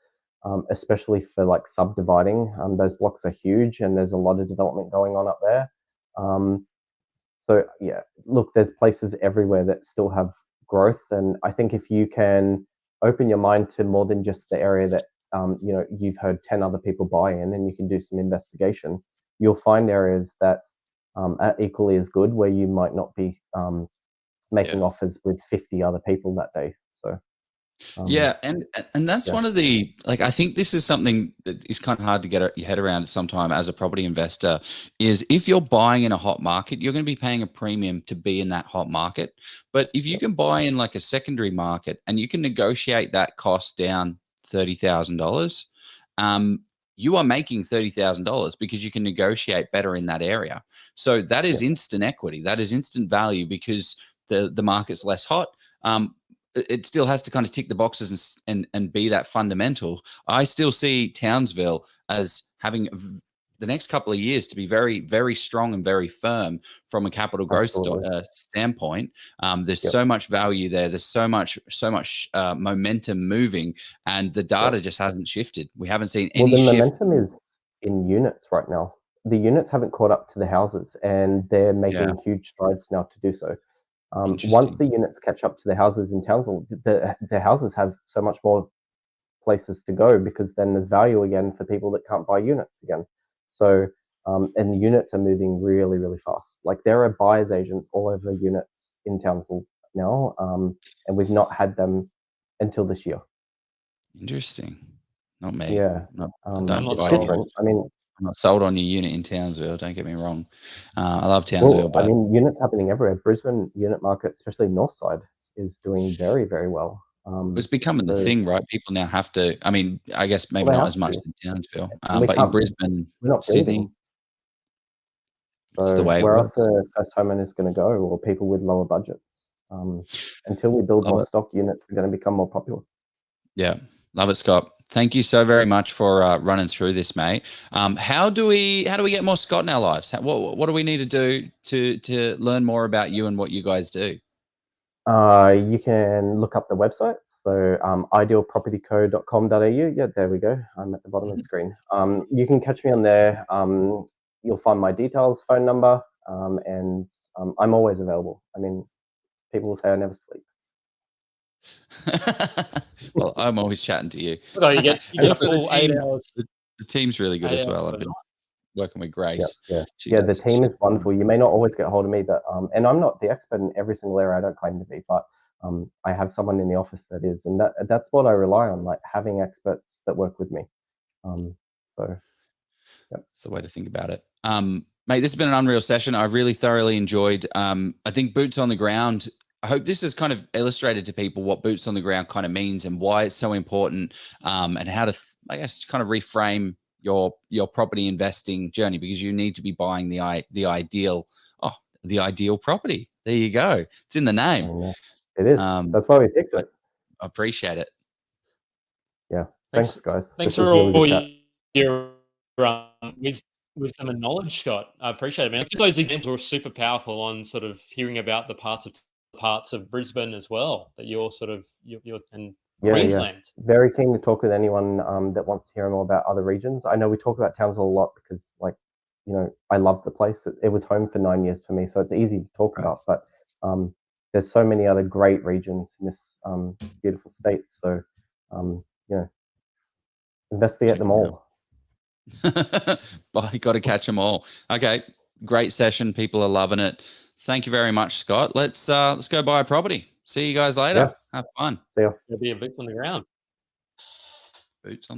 especially for like subdividing. Those blocks are huge and there's a lot of development going on up there. So yeah, look, there's places everywhere that still have growth, and I think if you can open your mind to more than just the area that you've heard 10 other people buy in, and you can do some investigation, you'll find areas that are equally as good where you might not be making offers with 50 other people that day. So yeah, and that's yeah. one of the, like, I think this is something that is kind of hard to get your head around at some time as a property investor, is if you're buying in a hot market, you're going to be paying a premium to be in that hot market. But if you can buy in like a secondary market and you can negotiate that cost down $30,000, you are making $30,000 because you can negotiate better in that area. So that is instant equity. That is instant value because the market's less hot. It still has to kind of tick the boxes and be that fundamental. I still see Townsville as having the next couple of years to be very, very strong and very firm from a capital growth standpoint. There's so much value there. There's so much momentum moving, and the data just hasn't shifted. We haven't seen any shift. The momentum is in units right now. The units haven't caught up to the houses, and they're making huge strides now to do so. Once the units catch up to the houses in Townsville, the houses have so much more places to go, because then there's value again for people that can't buy units again. So, and the units are moving really, really fast. Like there are buyers agents all over units in Townsville now, and we've not had them until this year. Interesting. Not me. Yeah. It's different. I mean, I'm not sold on your unit in Townsville. Don't get me wrong. I love Townsville, but I mean, units happening everywhere. Brisbane unit market, especially north side, is doing very, very well. It's becoming the thing, right? People now have to. I mean, I guess maybe not as much in Townsville, but in Brisbane, Sydney, so the way where else the first homeowner is going to go, or people with lower budgets? Until we build more stock, units are going to become more popular. Yeah, love it, Scott. Thank you so very much for running through this, mate. How do we get more Scott in our lives? What do we need to do to learn more about you and what you guys do? You can look up the website. So idealpropertyco.com.au. Yeah, there we go. I'm at the bottom of the screen. You can catch me on there. You'll find my details, phone number, and I'm always available. I mean, people will say I never sleep. Well, I'm always chatting to you. No, you get a full 8 hours. The team's really good as well. I've been working with Grace. Yeah. The team is wonderful. You may not always get a hold of me, but and I'm not the expert in every single area. I don't claim to be, but I have someone in the office that is, and that's what I rely on, like having experts that work with me. So that's the way to think about it. Mate, this has been an unreal session. I really thoroughly enjoyed. I think boots on the ground. I hope this has kind of illustrated to people what boots on the ground kind of means and why it's so important, and how to, I guess, kind of reframe your property investing journey, because you need to be buying the ideal property. There you go. It's in the name. It is. That's why we picked it. I appreciate it. Yeah. Thanks guys. Thanks for all your wisdom and knowledge, Scott. I appreciate it, man. Those examples are super powerful on sort of hearing about the parts of Brisbane as well that you're sort of you're and Queensland. Yeah. Very keen to talk with anyone that wants to hear more about other regions. I know we talk about Townsville a lot because, like, you know, I love the place. It was home for 9 years for me, so it's easy to talk about. But there's so many other great regions in this beautiful state. So, you know, investigate them all. But you got to catch them all. Okay, great session. People are loving it. Thank you very much, Scott. Let's go buy a property. See you guys later. Yeah. Have fun. See you. There'll be a boots on the ground. Boots on the